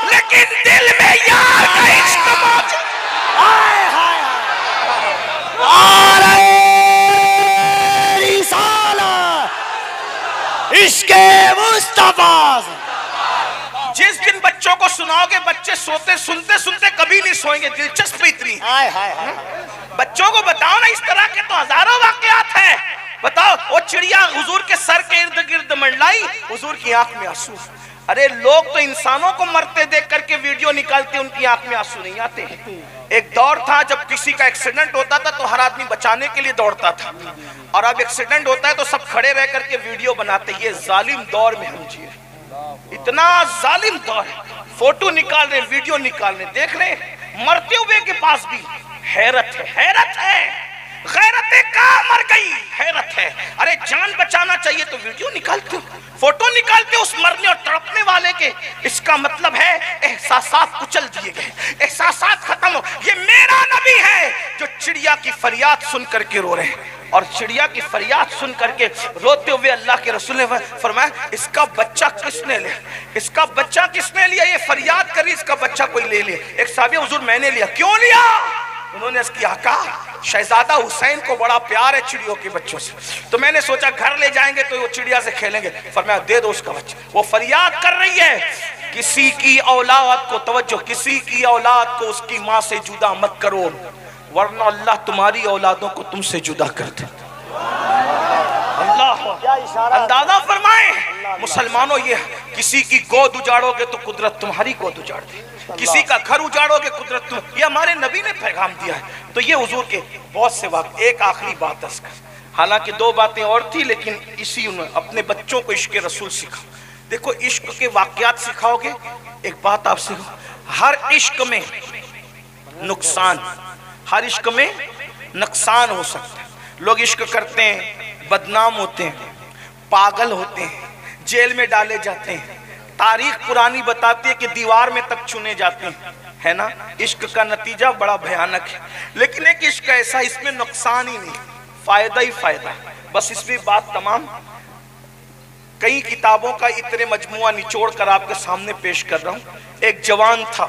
लेकिन दिल में यार का इश्क मौजूद। इश्के मुस्तफा। जिस दिन बच्चों को सुनाओगे बच्चे सोते सुनते कभी नहीं सोएंगे, दिलचस्पी इतनी। बच्चों को बताओ ना, इस तरह के तो हजारों वाकयात हैं। बताओ, वो चिड़िया हुजूर के सर के इर्द गिर्द मंडलाई, हुजूर की आंख में आंसू। अरे लोग तो इंसानों को मरते देख करके वीडियो निकालते, उनकी आंख में आंसू नहीं आते। एक दौर था जब किसी का एक्सीडेंट होता था तो हर आदमी बचाने के लिए दौड़ता था, और अब एक्सीडेंट होता है तो सब खड़े रह करके वीडियो बनाते। ये जालिम दौर में हम जिए, इतना जालिम दौर है। फोटो निकाल रहे, वीडियो निकाल रहे, देख रहे मरते हुए के पास भी हैरत है, हैरत है। गैरत काम मर गई। हैरत है, अरे जान बचाना चाहिए तो वीडियो निकालते हो, फोटो निकालते हो उस मरने और तड़पने वाले के। इसका मतलब है एहसासात कुचल दिए गए, एहसासात खत्म हो। ये मेरा नबी है जो चिड़िया की फरियाद सुन करके रो रहे हैं, और चिड़िया की फरियाद सुन करके रोते हुए अल्लाह के रसूल ने फरमाया इसका बच्चा किसने लिया, इसका बच्चा किसने लिया, ये फरियाद करी इसका बच्चा कोई ले ले। एक साहब हुजूर मैंने लिया। क्यों लिया? उन्होंने इसकी आका शहजादा हुसैन को बड़ा प्यार है चिड़ियों के बच्चों से, तो मैंने सोचा घर ले जाएंगे तो वो चिड़िया से खेलेंगे। फरमाया दे दो उसका बच्चा। वो फरियाद कर रही है किसी की औलाद को तवज्जो, किसी की औलाद को उसकी माँ से जुदा मत करो, वरना अल्लाह तुम्हारी औलादों को तुमसे जुदा कर दे। अल्लाह अंदाजा फरमाए मुसलमानों, ये किसी की गोद उजाड़ोगे तो कुदरत तुम्हारी गोद उजाड़ दे, किसी का घर उजाड़ोगे कुदरत तुम। ये हमारे नबी ने पैगाम दिया है। तो ये हुजूर के बहुत से वाक़। एक आखिरी बात है, हालांकि दो बातें और थी, लेकिन इसी उन्होंने अपने बच्चों को इश्क रसूल सिखा। देखो इश्क के वाक़यात सिखाओगे। एक बात आप सिखो, हर इश्क में नुकसान, हर इश्क में नुकसान हो सकता है। लोग इश्क करते हैं, बदनाम होते हैं, पागल होते हैं, जेल में डाले जाते हैं, तारीख पुरानी बताती है कि दीवार में तक चुने जाते हैं, है ना। इश्क का नतीजा बड़ा भयानक है। लेकिन एक इश्क ऐसा, इसमें नुकसान ही नहीं, फायदा ही फायदा है। बस इसमें बात तमाम, कई किताबों का इतने मजमुआ निचोड़ कर आपके सामने पेश कर रहा हूं। एक जवान था,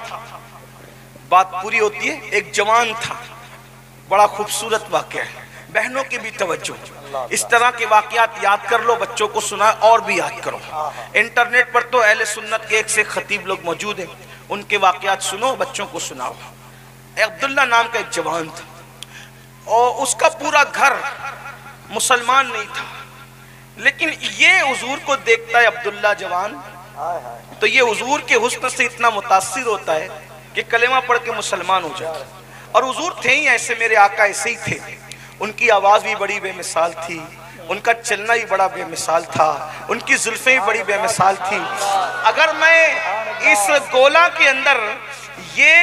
बात पूरी होती है। एक जवान था, बड़ा खूबसूरत वाकया है, बहनों की भी तवज्जो। इस तरह के वाकयात याद कर लो, बच्चों को सुना और भी याद करो। इंटरनेट पर तो अहले सुन्नत के एक से खतीब लोग मौजूद हैं, उनके वाकयात सुनो, बच्चों को सुनाओ। अब्दुल्ला नाम का एक जवान था, और उसका पूरा घर मुसलमान नहीं था, लेकिन ये हुजूर को देखता है अब्दुल्ला जवान, तो ये हुजूर के हुस्न से इतना मुतासिर होता है कि कलेमा पढ़ के मुसलमान हो जाता। और हुजूर थे ही ऐसे, मेरे आका ऐसे ही थे। उनकी आवाज़ भी बड़ी बेमिसाल थी, उनका चलना ही बड़ा बेमिसाल था, उनकी जुल्फें भी बड़ी बेमिसाल थी। अगर मैं इस गोला के अंदर ये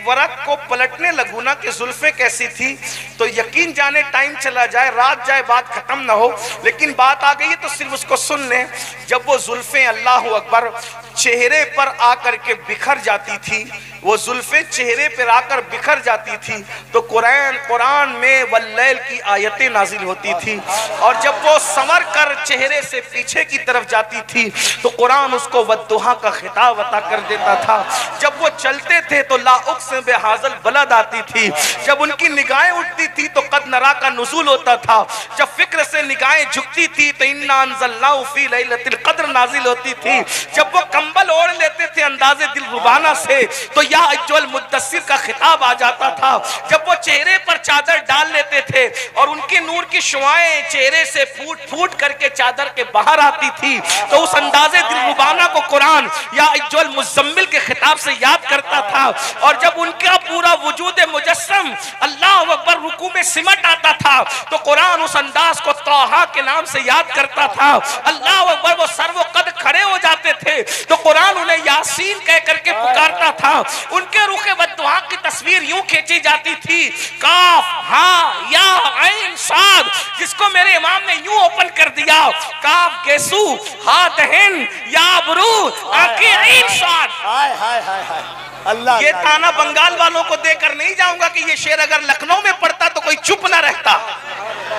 वरक को पलटने लगूं ना कि जुल्फें कैसी थी, तो यकीन जाने टाइम चला जाए, रात जाए, बात खत्म ना हो। लेकिन बात आ गई है तो सिर्फ उसको सुन लें। जब वो जुल्फें अल्लाह अकबर चेहरे पर आकर के बिखर जाती थी, वो जुल्फें चेहरे पर आकर बिखर जाती थी, तो कुरान में वल्लैल की आयतें नाजिल होती थी। और जब वो संवर कर चेहरे से पीछे की तरफ जाती थी, तो कुरान उसको वद्दुहा का खिताब अता कर देता था। जब वो चलते थे तो ला उक़्सिम बिहाज़ल बलद आती थी। जब उनकी निगाहें उठती थी तो कद नरा का नुज़ूल होता था। जब फिक्र से निगाहें झुकती थी तो इन्ना अंज़लनाहु फ़ी लैलतिल क़द्र नाजिल होती थी। जब वो कंबल ओढ़ लेते थे अंदाज़े दिलरुबाना से, तो या अय्युहल मुद्दस्सिर का खिताब आ जाता था। जब वो चेहरे पर चादर डाल लेते थे और उनके नूर की शुआएं चेहरे से फूट फूट करके चादर के बाहर आती थी, तो उस अंदाज़े दिलरुबाना को कुरान या अय्युहल मुज़म्मिल के खिताब से याद करता था। और जब उनका पूरा वजूद मुजस्सम अल्लाह अकबर रुकू में सिमट आता था, तो कुरान उस अंदाज को तौहा के नाम से याद करता था। अल्लाह अकबर वो सर्व कद खड़े हो जाते थे तो कुरान उन्हें यासीन कह करके पुकारता था। उनके रुखे बद्दुआ की तस्वीर यूं खींची जाती थी, काफ हा या ऐन साद, जिसको मेरे इमाम ने यूं ओपन कर दिया, काफ गेसू हा दहन या अबरू आंखें ऐन साद। हाय हाय हाय हाय अल्लाह। ये ताना बंगाल वालों को देकर नहीं जाऊंगा कि ये शेर अगर लखनऊ में पढ़ता तो कोई चुप ना रहता,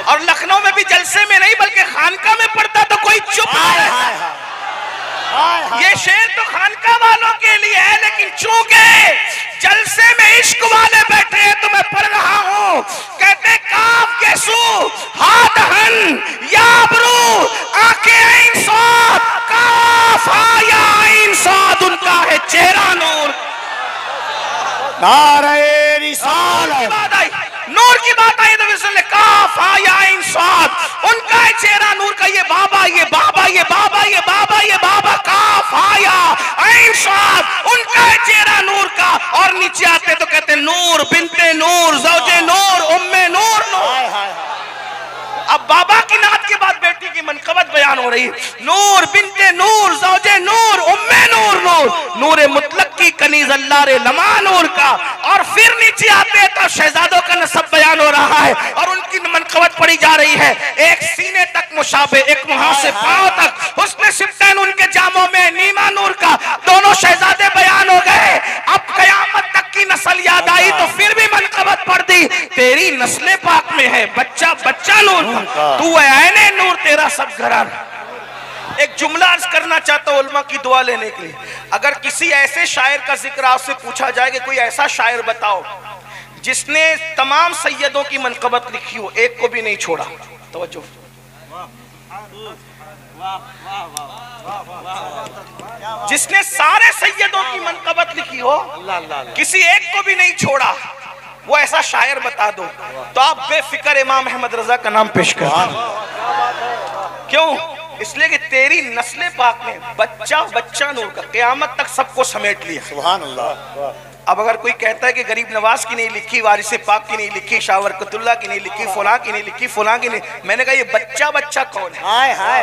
और लखनऊ में भी जलसे में नहीं बल्कि खानका में पढ़ता तो कोई चुप ना रहता। ये शेर तो खानका वालों के लिए है, लेकिन चूंकि जलसे में इश्क वाले बैठे हैं तो मैं पढ़ रहा हूँ। कहते काफ गेसू हाथ हन या अबरू आंखें ऐन साद, काफ हा या ऐन साद, उनका है चेहरा नूर। नारे रिसालत, नूर की बात आई तो इसने काफ हा या ऐन साद, उनका है चेहरा नूर का। ये बाबा ये बाबा ये बाबा ये बाबा ये बाबा, काफ हा या ऐन साद, उनका है चेहरा नूर का। और नीचे आते तो कहते नूर बिनते नूर ज़ौजे नूर उम्मे नूर नूर। अब बाबा की नात के बाद बेटी की मनकबत बयान हो रही है। नूर बिनते नूर ज़ौजे नूर उम्मे नूर नूर, नूर मुतलक की कनीज़ अल्लाह रे लमा नूर का। और फिर नीचे आते तो शहजादों का नसब बयान हो रहा है, और उनके की मनकबत पढ़ी जा रही है, एक सीने तक मुशाबे, एक वहां से पांव तक हुस्न सिफ्तैन उनके जामों में, नीमा नूर का दोनों शहजादे बयान हो गए। अब कयामत तक की नस्ल याद आई तो फिर भी मनकबत पढ़ दी, तेरी नस्ले पाक में है बच्चा बच्चा नूर का, तू है ऐने नूर तेरा सब घराना। एक जुमला अर्ज करना चाहता हूं उलमा की दुआ लेने के लिए। अगर किसी ऐसे शायर का जिक्र आपसे पूछा जाए कि कोई ऐसा शायर बताओ जिसने तमाम सैयदों की मनकबत लिखी हो, एक को भी नहीं छोड़ा, तवज्जो, जिसने सारे सैयदों की मनकबत लिखी हो, किसी एक को भी नहीं छोड़ा, वो ऐसा शायर बता दो तो आप बेफिक्र इमाम अहमद रजा का नाम पेश कर। क्यों? इसलिए कि तेरी नस्ले पाक में बच्चा बच्चा नूर का, क़यामत तक सबको समेट लिया। सुभान अल्लाह। अब अगर कोई कहता है कि गरीब नवाज की नहीं लिखी, वारिस पाक की नहीं लिखी, शाह बरकतुल्लाह की नहीं लिखी, फुला की नहीं लिखी, फुला की नहीं, मैंने कहा ये बच्चा बच्चा कौन है? हाय हाय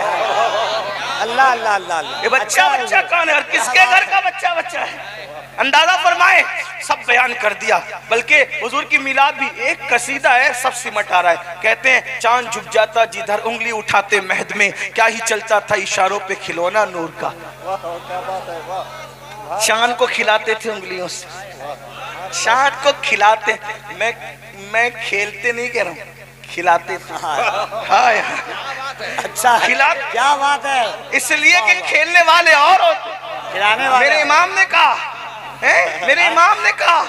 अल्लाह अल्लाह अल्लाह, ये बच्चा बच्चा कौन है और किसके घर का बच्चा बच्चा है? अंदाजा फरमाए, सब बयान कर दिया। बल्कि हुजूर की मिलाद भी एक कसीदा है, सब सिमट आ रहा है। कहते हैं चांद झुक जाता जिधर उंगली उठाते महद में, क्या ही चलता था इशारों पे खिलौना नूर का। चांद को खिलाते थे उंगलियों से, चांद को खिलाते, मैं खेलते नहीं कह रहा हूँ, खिलाते थे। हाँ अच्छा, खिला, क्या बात है। इसलिए कि खेलने वाले और होते, खिलाने वाले। मेरे इमाम ने कहा है, मेरे इमाम ने कहा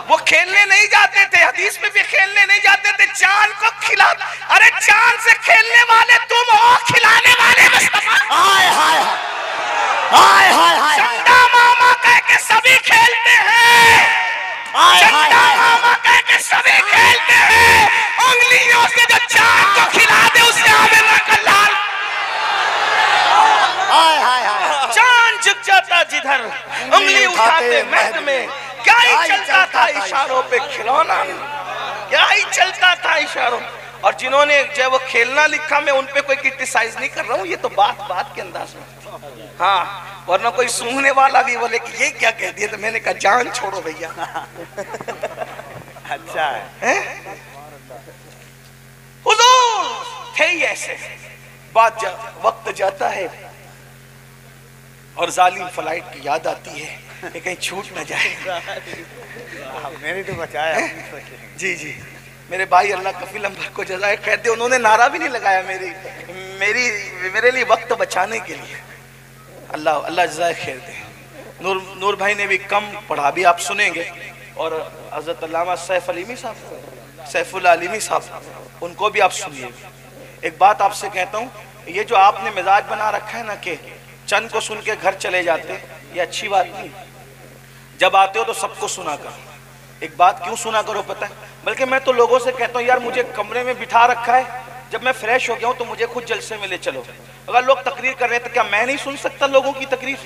वो खेलने नहीं जाते थे, हदीस में भी खेलने नहीं जाते थे, चांद को खिला। अरे चांद से खेलने वाले तुम हो, खिलाने वाले मुस्तफा। हाय हाय हाय हाय हाय, चंदा मामा कह के सभी खेलते हैं, चंदा मामा कह के सभी खेलते हैं, उंगलियों से जो चांद को खिला दे उसे आवेला का लाल। हाय हाय हाय, चांद झुक जाता जिधर उंगली उठाते महद में, क्या ही चलता था इशारों पे खिलौना, क्या ही चलता था इशारों। और जिन्होंने जो वो खेलना लिखा, मैं उन पे कोई क्रिटिसाइज नहीं कर रहा हूँ, ये तो बात के अंदाज में। हाँ, वरना कोई सूंघने वाला भी बोले कि ये क्या कह दिया, तो मैंने कहा जान छोड़ो भैया। अच्छा है हुजूर थे ही ऐसे। वक्त जाता है और जालिम फ्लाइट की याद आती है कि कहीं छूट न जाए। मैंने तो बचाया। जी जी, मेरे भाई अल्लाह कफील अम्बर को जज़ाए खैर दे, उन्होंने नारा भी नहीं लगाया मेरे लिए वक्त बचाने के लिए। अल्लाह जज़ाए खैर दे। नूर भाई ने भी कम पढ़ा, भी आप सुनेंगे। और हज़रत अल्लामा सैफुल आलिमी साहब, उनको भी आप सुनिए। एक बात आपसे कहता हूँ, ये जो आपने मिजाज बना रखा है ना कि चंद को सुन के घर चले जाते, ये अच्छी बात नहीं। जब आते हो तो सबको सुना करो। एक बात क्यों सुना करो पता है? बल्कि मैं तो लोगों से कहता हूँ यार मुझे कमरे में बिठा रखा है, जब मैं फ्रेश हो गया हूँ तो मुझे खुद जलसे में ले चलो। अगर लोग तकरीर कर रहे हैं तो क्या मैं नहीं सुन सकता लोगों की तकरीर?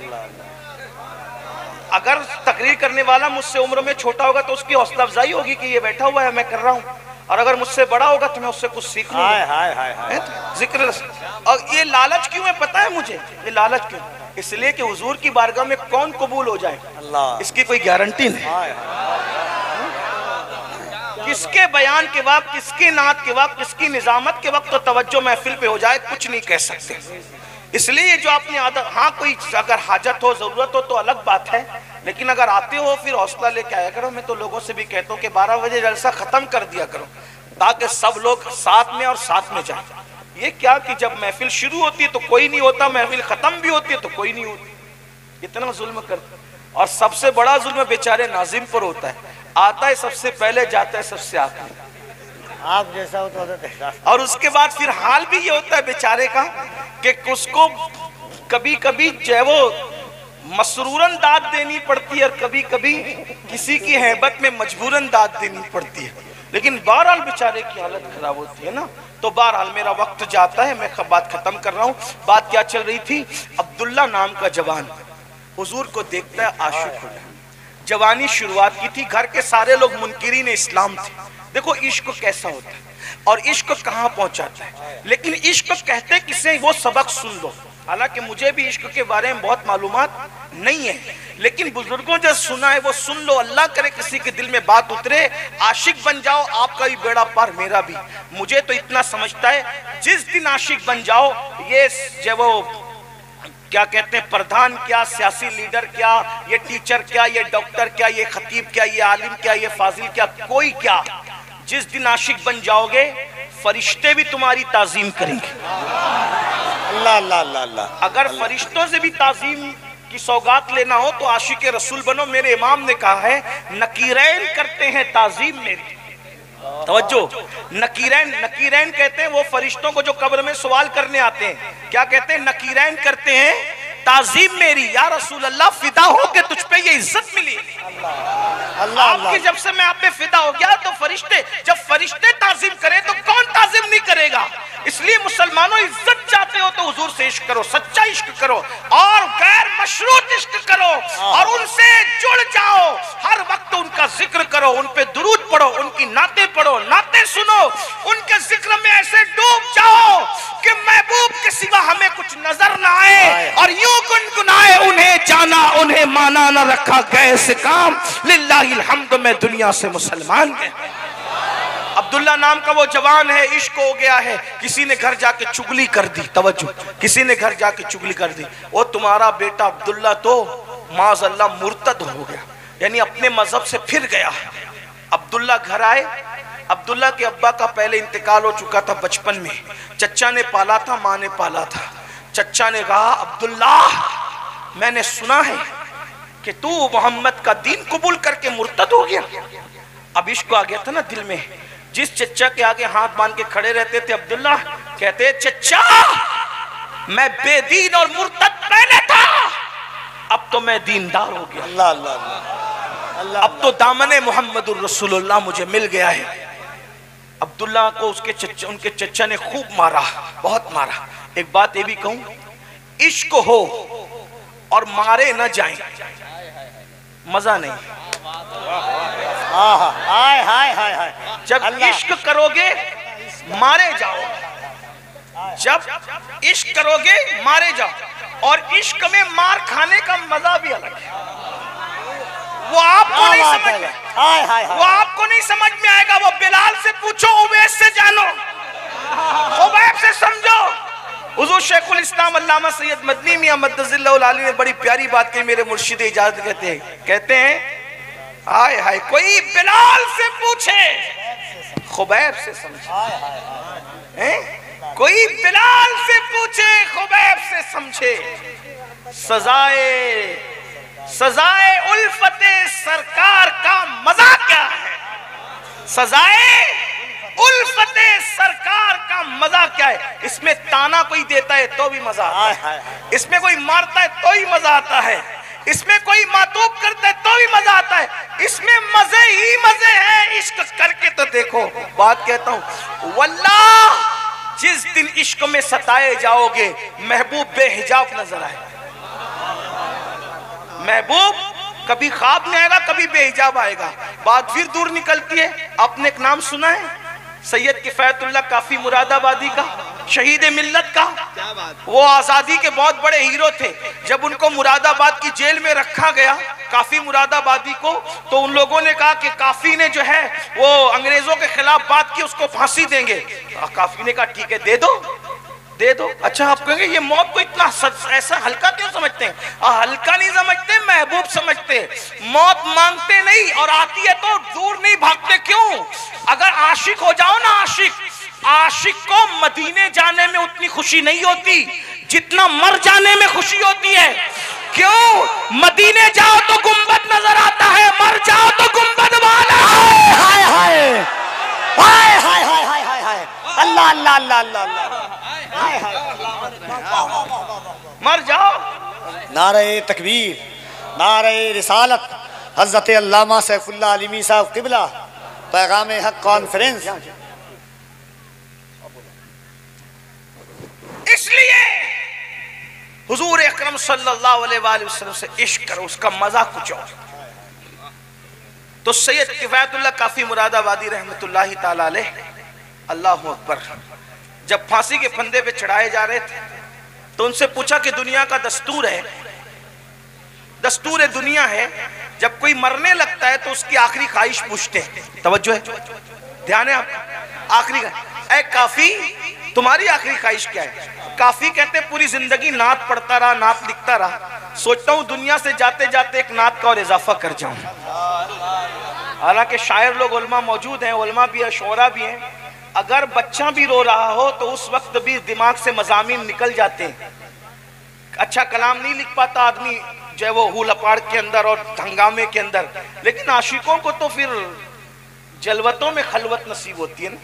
अगर तकरीर करने वाला मुझसे उम्र में छोटा होगा तो उसकी हौसला अफजाई होगी कि ये बैठा हुआ है, मैं कर रहा हूँ। और अगर मुझसे बड़ा होगा तो मैं उससे कुछ सीख लूंगा। जिक्र। और ये लालच क्यों है पता है मुझे? ये लालच क्यों? इसलिए कि हुजूर की बारगाह में कौन कबूल हो जाए इसकी कोई गारंटी नहीं। किसके बयान के वक्त, किसके नात के वक्त, किसकी निजामत के वक्त तो तवज्जो महफिल पे हो जाए, कुछ नहीं कह सकते। इसलिए जो आपने आदत, हाँ कोई अगर हाजत हो, जरूरत हो तो अलग बात है, लेकिन अगर आते हो फिर हौसला लेके आया करो। मैं तो लोगों से भी कहता हूँ कि 12 बजे जलसा खत्म कर दिया करो ताकि सब लोग साथ में और साथ में जाए। ये क्या कि जब महफिल शुरू होती है तो कोई नहीं होता, महफिल खत्म भी होती है तो कोई नहीं होती। इतना जुल्म करते। और सबसे बड़ा जुल्म बेचारे नाजिम पर होता है, आता है सबसे पहले, जाता है सबसे आखिर। आप जैसा हो तो और उसके बाद फिर हाल भी ये होता है बेचारे का कि उसको कभी कभी जो वो मसरूरन दाद देनी पड़ती है और कभी कभी किसी की हैबत में मजबूरन दाद देनी पड़ती है। लेकिन बहरहाल बेचारे की हालत खराब होती है ना। तो बहरहाल मेरा वक्त जाता है, मैं बात खत्म कर रहा हूँ। बात क्या चल रही थी? अब्दुल्ला नाम का जवान हुजूर को देखता है, आशिक हो गया। जवानी शुरुआत की थी, घर के सारे लोग मुनकिरीन इस्लाम थे। देखो इश्क कैसा होता है और इश्क कहाँ पहुंचाता है। लेकिन इश्क कहते किसे, वो सबक सुन लो। हालांकि मुझे भी इश्क के बारे में बहुत मालूमात नहीं है, लेकिन बुजुर्गों जो सुना है वो सुन लो, अल्लाह करे किसी के दिल में बात उतरे, आशिक बन जाओ, आपका भी बेड़ा पार मेरा भी। मुझे तो इतना समझता है जिस दिन आशिक बन जाओ, ये जो वो क्या कहते हैं प्रधान क्या, सियासी लीडर क्या, ये टीचर क्या, ये डॉक्टर क्या, ये खतीब क्या, ये आलिम क्या, ये फाजिल क्या, कोई क्या, जिस दिन आशिक बन जाओगे फरिश्ते भी तुम्हारी ताजीम करेंगे। अल्लाह अल्लाह अल्लाह अल्लाह। अगर फरिश्तों से भी ताजीम की सौगात लेना हो तो आशिक रसूल बनो। मेरे इमाम ने कहा है नकीरैन करते हैं ताजीम मेरी। तवज्जो, नकीरैन, नकीरैन कहते हैं वो फरिश्तों को जो कब्र में सवाल करने आते हैं, क्या कहते हैं? नकीरैन करते हैं ताजीम मेरी। या रसूल अल्लाह फिदा हो के तुझ पे ये इज्जत मिली। आपकी जब से मैं आप पे फिदा हो गया तो फरिश्ते, जब फरिश्ते ताजीम करें तो कौन ताजीम नहीं करेगा। इसलिए मुसलमानों इज्जत चाहते हो तो हुजूर से इश्क करो, सच्चा इश्क करो और गैर मशरूत इश्क करो और उनसे जुड़ जाओ। हर वक्त उनका जिक्र करो, उन पे दुरूद पढ़ो, उनकी नाते पढ़ो, नाते सुनो, उनके जिक्र में ऐसे डूब जाओ कि महबूब के सिवा हमें कुछ नजर ना आए और यूं गुनगुनाए, उन्हें जाना उन्हें माना, ना रखा गए से काम, लिल्लाहिल हम्द में दुनिया से मुसलमान गए। अब्दुल्ला नाम का वो जवान है, इश्क हो गया है, किसी ने घर जाके चुगली कर दी। तवज्जो, किसी ने घर जाके चुगली कर दी, वो तुम्हारा बेटा अब्दुल्ला तो माज़अल्लाह मुर्तद हो गया, यानी अपने मजहब से फिर गया। अब्दुल्ला घर आए, अब्दुल्ला के अब्बा का पहले इंतकाल हो चुका था बचपन में, चच्चा ने पाला था, माँ ने पाला था। चच्चा ने कहा अब्दुल्ला मैंने सुना है कि तू मोहम्मद का दीन कबूल करके मुर्तद हो गया। अब इश्क आ गया था ना दिल में। जिस चच्चा के आगे हाथ बांध के खड़े रहते थे अब्दुल्ला, कहते चच्चा मैं बेदीन और मुर्तद पहले था, अब तो मैं दीनदार हो गया। अल्लाह अल्लाह अल्लाह। अब तो दामने मोहम्मदुर रसूलुल्लाह मुझे मिल गया है। अब्दुल्ला को उसके चच्चा, उनके चच्चा ने खूब मारा, बहुत मारा। एक बात ये भी कहूं, इश्क हो और मारे न जाए मजा नहीं। हाय हाय हाय हाय। जब इश्क करोगे मारे जाओ, जब इश्क करोगे मारे जाओ, और इश्क में मार खाने का मजा भी अलग है। वो आपको नहीं समझ में, वो आपको नहीं समझ में आएगा। वो बिलाल से पूछो, उवैस से जानो, खुबैब से समझो। हुजूर शेखुल इस्लाम अल्लामा सैयद मदनी मियां मद्दजिल्लाहुल आली ने बड़ी प्यारी बात कही, मेरे मुर्शिद इजाजत कहते हैं हाय हाय कोई बिलाल से पूछे, खुबैब से समझे। कोई बिलाल से पूछे, खुबैब से समझे। सजाए उल्फते सरकार का मजा क्या है? सजाए उल्फते सरकार का मजा क्या है? इसमें ताना कोई देता है तो भी मजा आता है, इसमें कोई मारता है तो ही मजा आता है, इसमें कोई मातूब करता है तो भी मजा आता है, इसमें मजे ही मजे हैं। इश्क करके तो देखो। बात कहता हूं वल्लाह, जिस दिन इश्क में सताए जाओगे महबूब बेहिजाब नजर आए। महबूब कभी ख्वाब में आएगा, कभी बेहिजाब आएगा। बात फिर दूर निकलती है। आपने एक नाम सुना है सैयद किफायतुल्लाह काफी मुरादाबादी का, शहीद मिल्लत का? वो आजादी के बहुत बड़े हीरो थे। जब उनको मुरादाबाद की जेल में रखा गया, काफी मुरादाबादी को, तो उन लोगों ने कहा कि काफी ने जो है वो अंग्रेजों के खिलाफ बात की, उसको फांसी देंगे। काफी ने कहा ठीक है दे दो, दे दो। अच्छा आप कहेंगे ये मौत को इतना ऐसा हल्का क्यों समझते हैं? हल्का नहीं समझते, महबूब समझते। मौत मांगते नहीं और आती है तो दूर नहीं भागते। क्यों? अगर आशिक हो जाओ ना, आशिक को मदीने जाने में उतनी खुशी नहीं होती जितना मर जाने में खुशी होती है। क्यों? मदीने जाओ तो गुंबद नजर आता है, मर जाओ तो गुंबद वाला। हाय हाय हाय हाय हाय हाय हाय हाय। अल्लाह अल्लाह अल्लाह अल्लाह। हाय हाय। मर जाओ। नारे तकबीर, नारे रिसालत। हजरत अल्लामा सैफुल्लाह आलिमी साहब क़िबला पैगाम हक कॉन्फ्रेंस। इसलिए हुजूर अकरम सल्लल्लाहु अलैहि वसल्लम से इश्क करो, उसका मजा कुछ और। तो सैयद किफायतुल्लाह काफी मुरादाबादी रहमतुल्लाहि ताला अलैह, अल्लाहु अकबर, जब फांसी के फंदे पे चढ़ाए जा रहे थे तो उनसे पूछा कि दुनिया का दस्तूर है दस्तूर दुनिया है, जब कोई मरने लगता है तो उसकी आखिरी ख्वाहिश पूछते हैं। तवज्जो है, ध्यान है आपका। आखिरी ऐ काफी तुम्हारी आखिरी ख्वाहिश क्या है? काफी कहते हैं पूरी जिंदगी नात पढ़ता रहा, नात लिखता रहा, सोचता हूं दुनिया से जाते जाते एक नात का और इजाफा कर जाऊं। हालांकि शायर लोग उलमा मौजूद हैं, उलमा भी है, शोरा भी हैं। अगर बच्चा भी रो रहा हो तो उस वक्त भी दिमाग से मज़ामीन निकल जाते हैं। अच्छा कलाम नहीं लिख पाता आदमी जो है वो हुलपाड़ के अंदर और हंगामे के अंदर, लेकिन आशिकों को तो फिर जलवतों में खलवत नसीब होती है ना।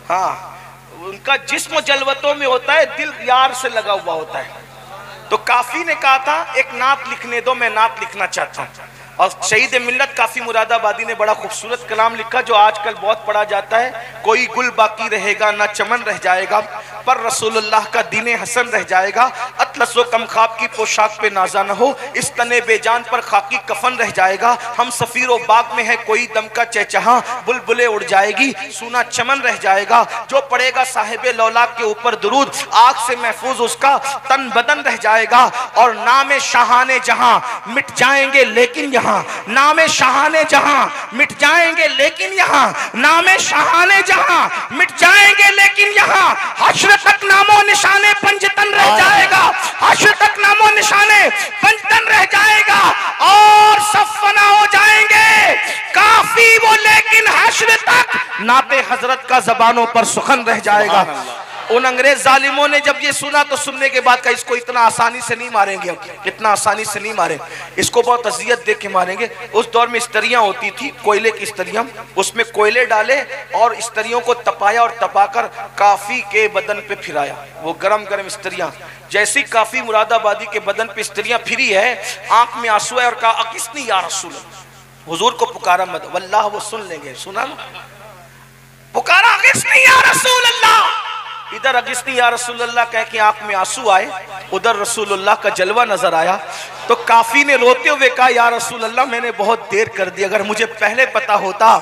हाँ, उनका जिस्म जलवतों में होता है, दिल यार से लगा हुआ होता है। तो काफी ने कहा था एक नात लिखने दो, मैं नात लिखना चाहता हूँ। और शहीद मिल्लत काफी मुरादाबादी ने बड़ा खूबसूरत कलाम लिखा जो आजकल बहुत पढ़ा जाता है। कोई गुल बाकी रहेगा ना चमन रह जाएगा, पर रसूलुल्लाह का दीने हसन रह जाएगा। अतलस व कमखाब की पोशाक पे नाजा न हो, इस तने बेजान पर खाकी कफन रह जाएगा। हम सफीरो बाग में है कोई दम का चहचहा, बुलबुलें उड़ जाएगी सूना चमन रह जाएगा। जो पड़ेगा साहिबे लौलाक के ऊपर दुरूद, आग से महफूज उसका तन बदन रह जाएगा। और नामे शाहाने जहां मिट जाएंगे लेकिन यहाँ, नामे शाहाने जहां मिट जाएंगे लेकिन यहाँ, नामे शाहाने जहां मिट जाएंगे लेकिन यहाँ। हश्र तक नामो निशाने पंजतन रह जाएगा, हश्र तक नामो निशाने पंजतन रह जाएगा। और सब फना हो जाएंगे काफी वो, लेकिन हश्र तक नाते हजरत का जबानों पर सुखन रह जाएगा। उन अंग्रेज जालिमों ने जब ये सुना तो सुनने के बाद कहा इसको इतना आसानी से नहीं मारेंगे, इतना आसानी से नहीं मारेंगे, इसको बहुत अजियत दे के मारेंगे। उस दौर में स्त्रियां होती थी, कोयले की स्त्रियां, उसमें कोयले डाले और स्त्रियों को तपाया और तपाकर काफी के बदन पे फिराया। वो गरम गरम स्त्रियां, जैसी काफी मुरादाबादी के बदन पे स्त्रियां फिरी है, आंख में आंसू है और कहा अकिस्नी या रसूल, हुजूर को पुकारा मत, वल्लाह वो सुन लेंगे। सुना ना, पुकारा अकिस्नी या रसूल अल्लाह। इधर अगिस्नी या रसूलुल्लाह कह के आंख में आंसू आए, उधर रसूलुल्लाह का जलवा नजर आया। तो काफी ने रोते हुए कहा या रसूलुल्लाह मैंने बहुत देर कर दी, अगर मुझे पहले पता होता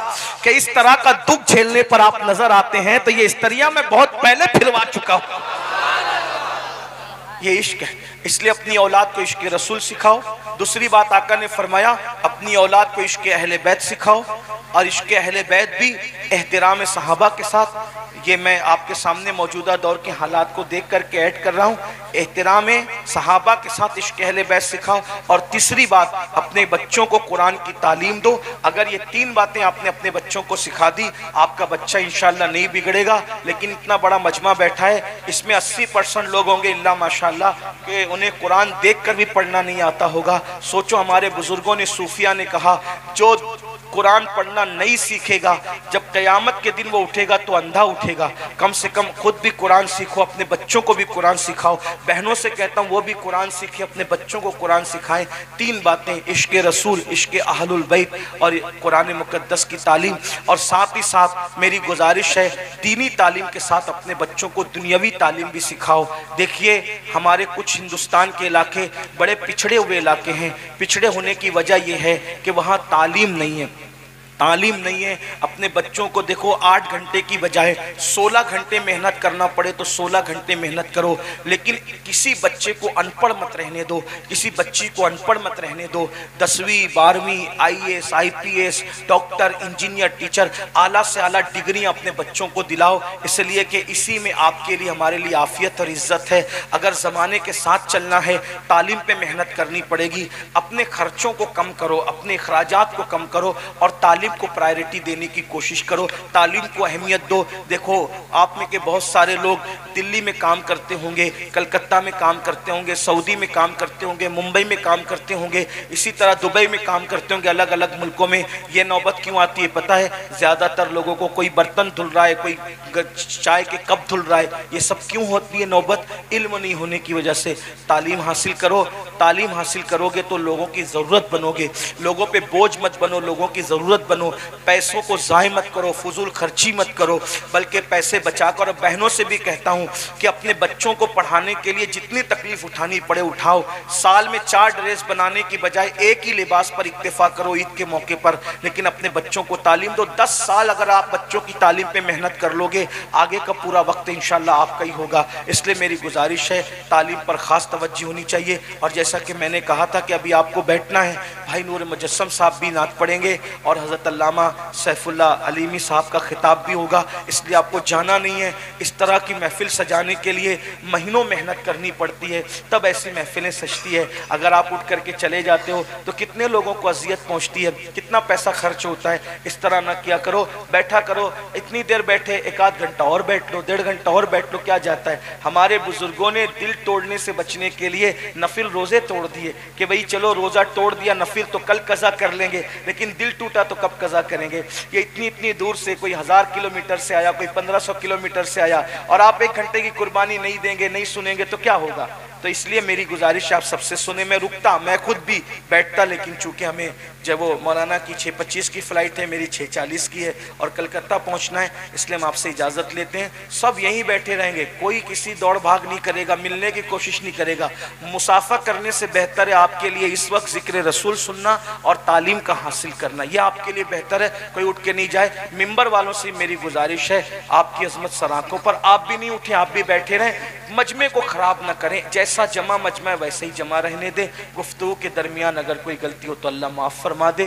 कि इस तरह का दुख झेलने पर आप नजर आते हैं तो ये स्त्रियां मैं बहुत पहले फिरवा चुका हूं। ये इश्क है, इसलिए अपनी औलाद को इश्क रसूल सिखाओ। दूसरी बात आका ने फरमाया अपनी औलाद को इश्क अहले बैत सिखाओ, और इश्क अहले बैत भी एहतराम सहाबा के साथ। ये मैं आपके सामने मौजूदा दौर के हालात को देख करके ऐड कर रहा हूँ। एहतराम सहाबा के साथ इश्क अहले बैत सिखाओ। और तीसरी बात, अपने बच्चों को कुरान की तालीम दो। अगर ये तीन बातें आपने अपने बच्चों को सिखा दी, आपका बच्चा इंशाल्लाह नहीं बिगड़ेगा। लेकिन इतना बड़ा मजमा बैठा है, इसमें 80% लोग होंगे इल्ला माशाल्लाह कि उन्हें कुरान देख कर भी पढ़ना नहीं आता होगा। सोचो, हमारे बुजुर्गों ने, सूफिया ने कहा जो कुरान पढ़ना नहीं सीखेगा, जब क़यामत के दिन वो उठेगा तो अंधा उठेगा। कम से कम खुद भी कुरान सीखो, अपने बच्चों को भी कुरान सिखाओ। बहनों से कहता हूँ वो भी कुरान सीखें, अपने बच्चों को कुरान सिखाएं। तीन बातें, इश्क रसूल, इश्क अहलुल बैत और कुरान मुक़द्दस की तालीम। और साथ ही साथ मेरी गुजारिश है, दीनी तालीम के साथ अपने बच्चों को दुनियावी तालीम भी सिखाओ। देखिए, हमारे कुछ हिंदुस्तान के इलाके बड़े पिछड़े हुए इलाके हैं। पिछड़े होने की वजह यह है कि वहाँ तालीम नहीं है, तालीम नहीं है। अपने बच्चों को देखो, 8 घंटे की बजाय 16 घंटे मेहनत करना पड़े तो 16 घंटे मेहनत करो, लेकिन किसी बच्चे को अनपढ़ मत रहने दो, किसी बच्ची को अनपढ़ मत रहने दो। 10वीं 12वीं IAS IPS doctor engineer teacher आला से आला डिग्रियां अपने बच्चों को दिलाओ, इसलिए कि इसी में आपके लिए, हमारे लिए आफियत और इज्जत है। अगर ज़माने के साथ चलना है, तालीम पे मेहनत करनी पड़ेगी। अपने खर्चों को कम करो, अपने अखराजात को कम करो और तालीम को प्रायोरिटी देने की कोशिश करो, तालीम को अहमियत दो। देखो, आप में के बहुत सारे लोग दिल्ली में काम करते होंगे, कलकत्ता में काम करते होंगे, सऊदी में काम करते होंगे, मुंबई में काम करते होंगे, इसी तरह दुबई में काम करते होंगे, अलग अलग मुल्कों में। ये नौबत क्यों आती है पता है? ज़्यादातर लोगों को कोई बर्तन धुल रहा है, कोई चाय के कप धुल रहा है। ये सब क्यों होती है नौबत? इल्म नहीं होने की वजह से। तालीम हासिल करो, तालीम हासिल करोगे तो लोगों की ज़रूरत बनोगे, लोगों पे बोझ मत बनो, लोगों की ज़रूरत बनो, पैसों को ज़ाय मत करो, फजूल खर्ची मत करो, बल्कि पैसे बचा कर। और बहनों से भी कहता हूँ कि अपने बच्चों को पढ़ाने के लिए जितनी तकलीफ उठानी पड़े उठाओ। साल में 4 ड्रेस बनाने की बजाय एक ही लिबास पर इक्तिफा करो ईद के मौके पर, लेकिन अपने बच्चों को तालीम दो। 10 साल अगर आप बच्चों की तालीम पे मेहनत कर लोगे, आगे का पूरा वक्त इंशाल्लाह आपका ही होगा। इसलिए मेरी गुजारिश है, तालीम पर ख़ास तवज्जो होनी चाहिए। और जैसा कि मैंने कहा था कि अभी आपको बैठना है, भाई नूर मुजस्सम साहब भी नात पढ़ेंगे और हज़रत अल्लामा सैफुल्लाह अलीमी साहब का खिताब भी होगा, इसलिए आपको जाना नहीं है। इस तरह की महफिल सजाने के लिए महीनों मेहनत करनी पड़ती है, तब ऐसी महफिलें सजती है। अगर आप उठ करके चले जाते हो तो कितने लोगों को अजियत पहुँचती है, कितना पैसा खर्च होता है। इस तरह ना किया करो, बैठा करो, इतनी देर बैठे, 1 आध घंटा और बैठ लो, 1.5 घंटा और बैठ लो, क्या जाता है। हमारे बुजुर्गों ने दिल तोड़ने से बचने के लिए नफिल रोजे तोड़ दिए कि भाई चलो रोजा तोड़ दिया, नफिल तो कल कज़ा कर लेंगे, लेकिन दिल टूटा तो कब कज़ा करेंगे। ये इतनी दूर से कोई 1000 किलोमीटर से आया, कोई 1500 किलोमीटर से आया, और आप 1 घंटे की कुर्बानी नहीं देंगे, नहीं सुनेंगे तो क्या होगा। तो इसलिए मेरी गुजारिश आप सबसे सुने। मैं रुकता, मैं खुद भी बैठता, लेकिन चूंकि हमें जब वो मौलाना की 6:25 की फ़्लाइट है, मेरी 6:40 की है और कलकत्ता पहुंचना है, इसलिए हम आपसे इजाज़त लेते हैं। सब यहीं बैठे रहेंगे, कोई किसी दौड़ भाग नहीं करेगा, मिलने की कोशिश नहीं करेगा। मुसाफा करने से बेहतर है आपके लिए इस वक्त ज़िक्र रसूल सुनना और तालीम का हासिल करना, यह आपके लिए बेहतर है। कोई उठ के नहीं जाए। मिंबर वालों से मेरी गुजारिश है, आपकी अजमत सराखों पर, आप भी नहीं उठे, आप भी बैठे रहें। मजमे को ख़राब ना करें, जैसा जमा मजमा वैसे ही जमा रहने दें। गुफ्तगू के दरमियान अगर कोई गलती हो तो अल्लाह माफ़ फरमा दे।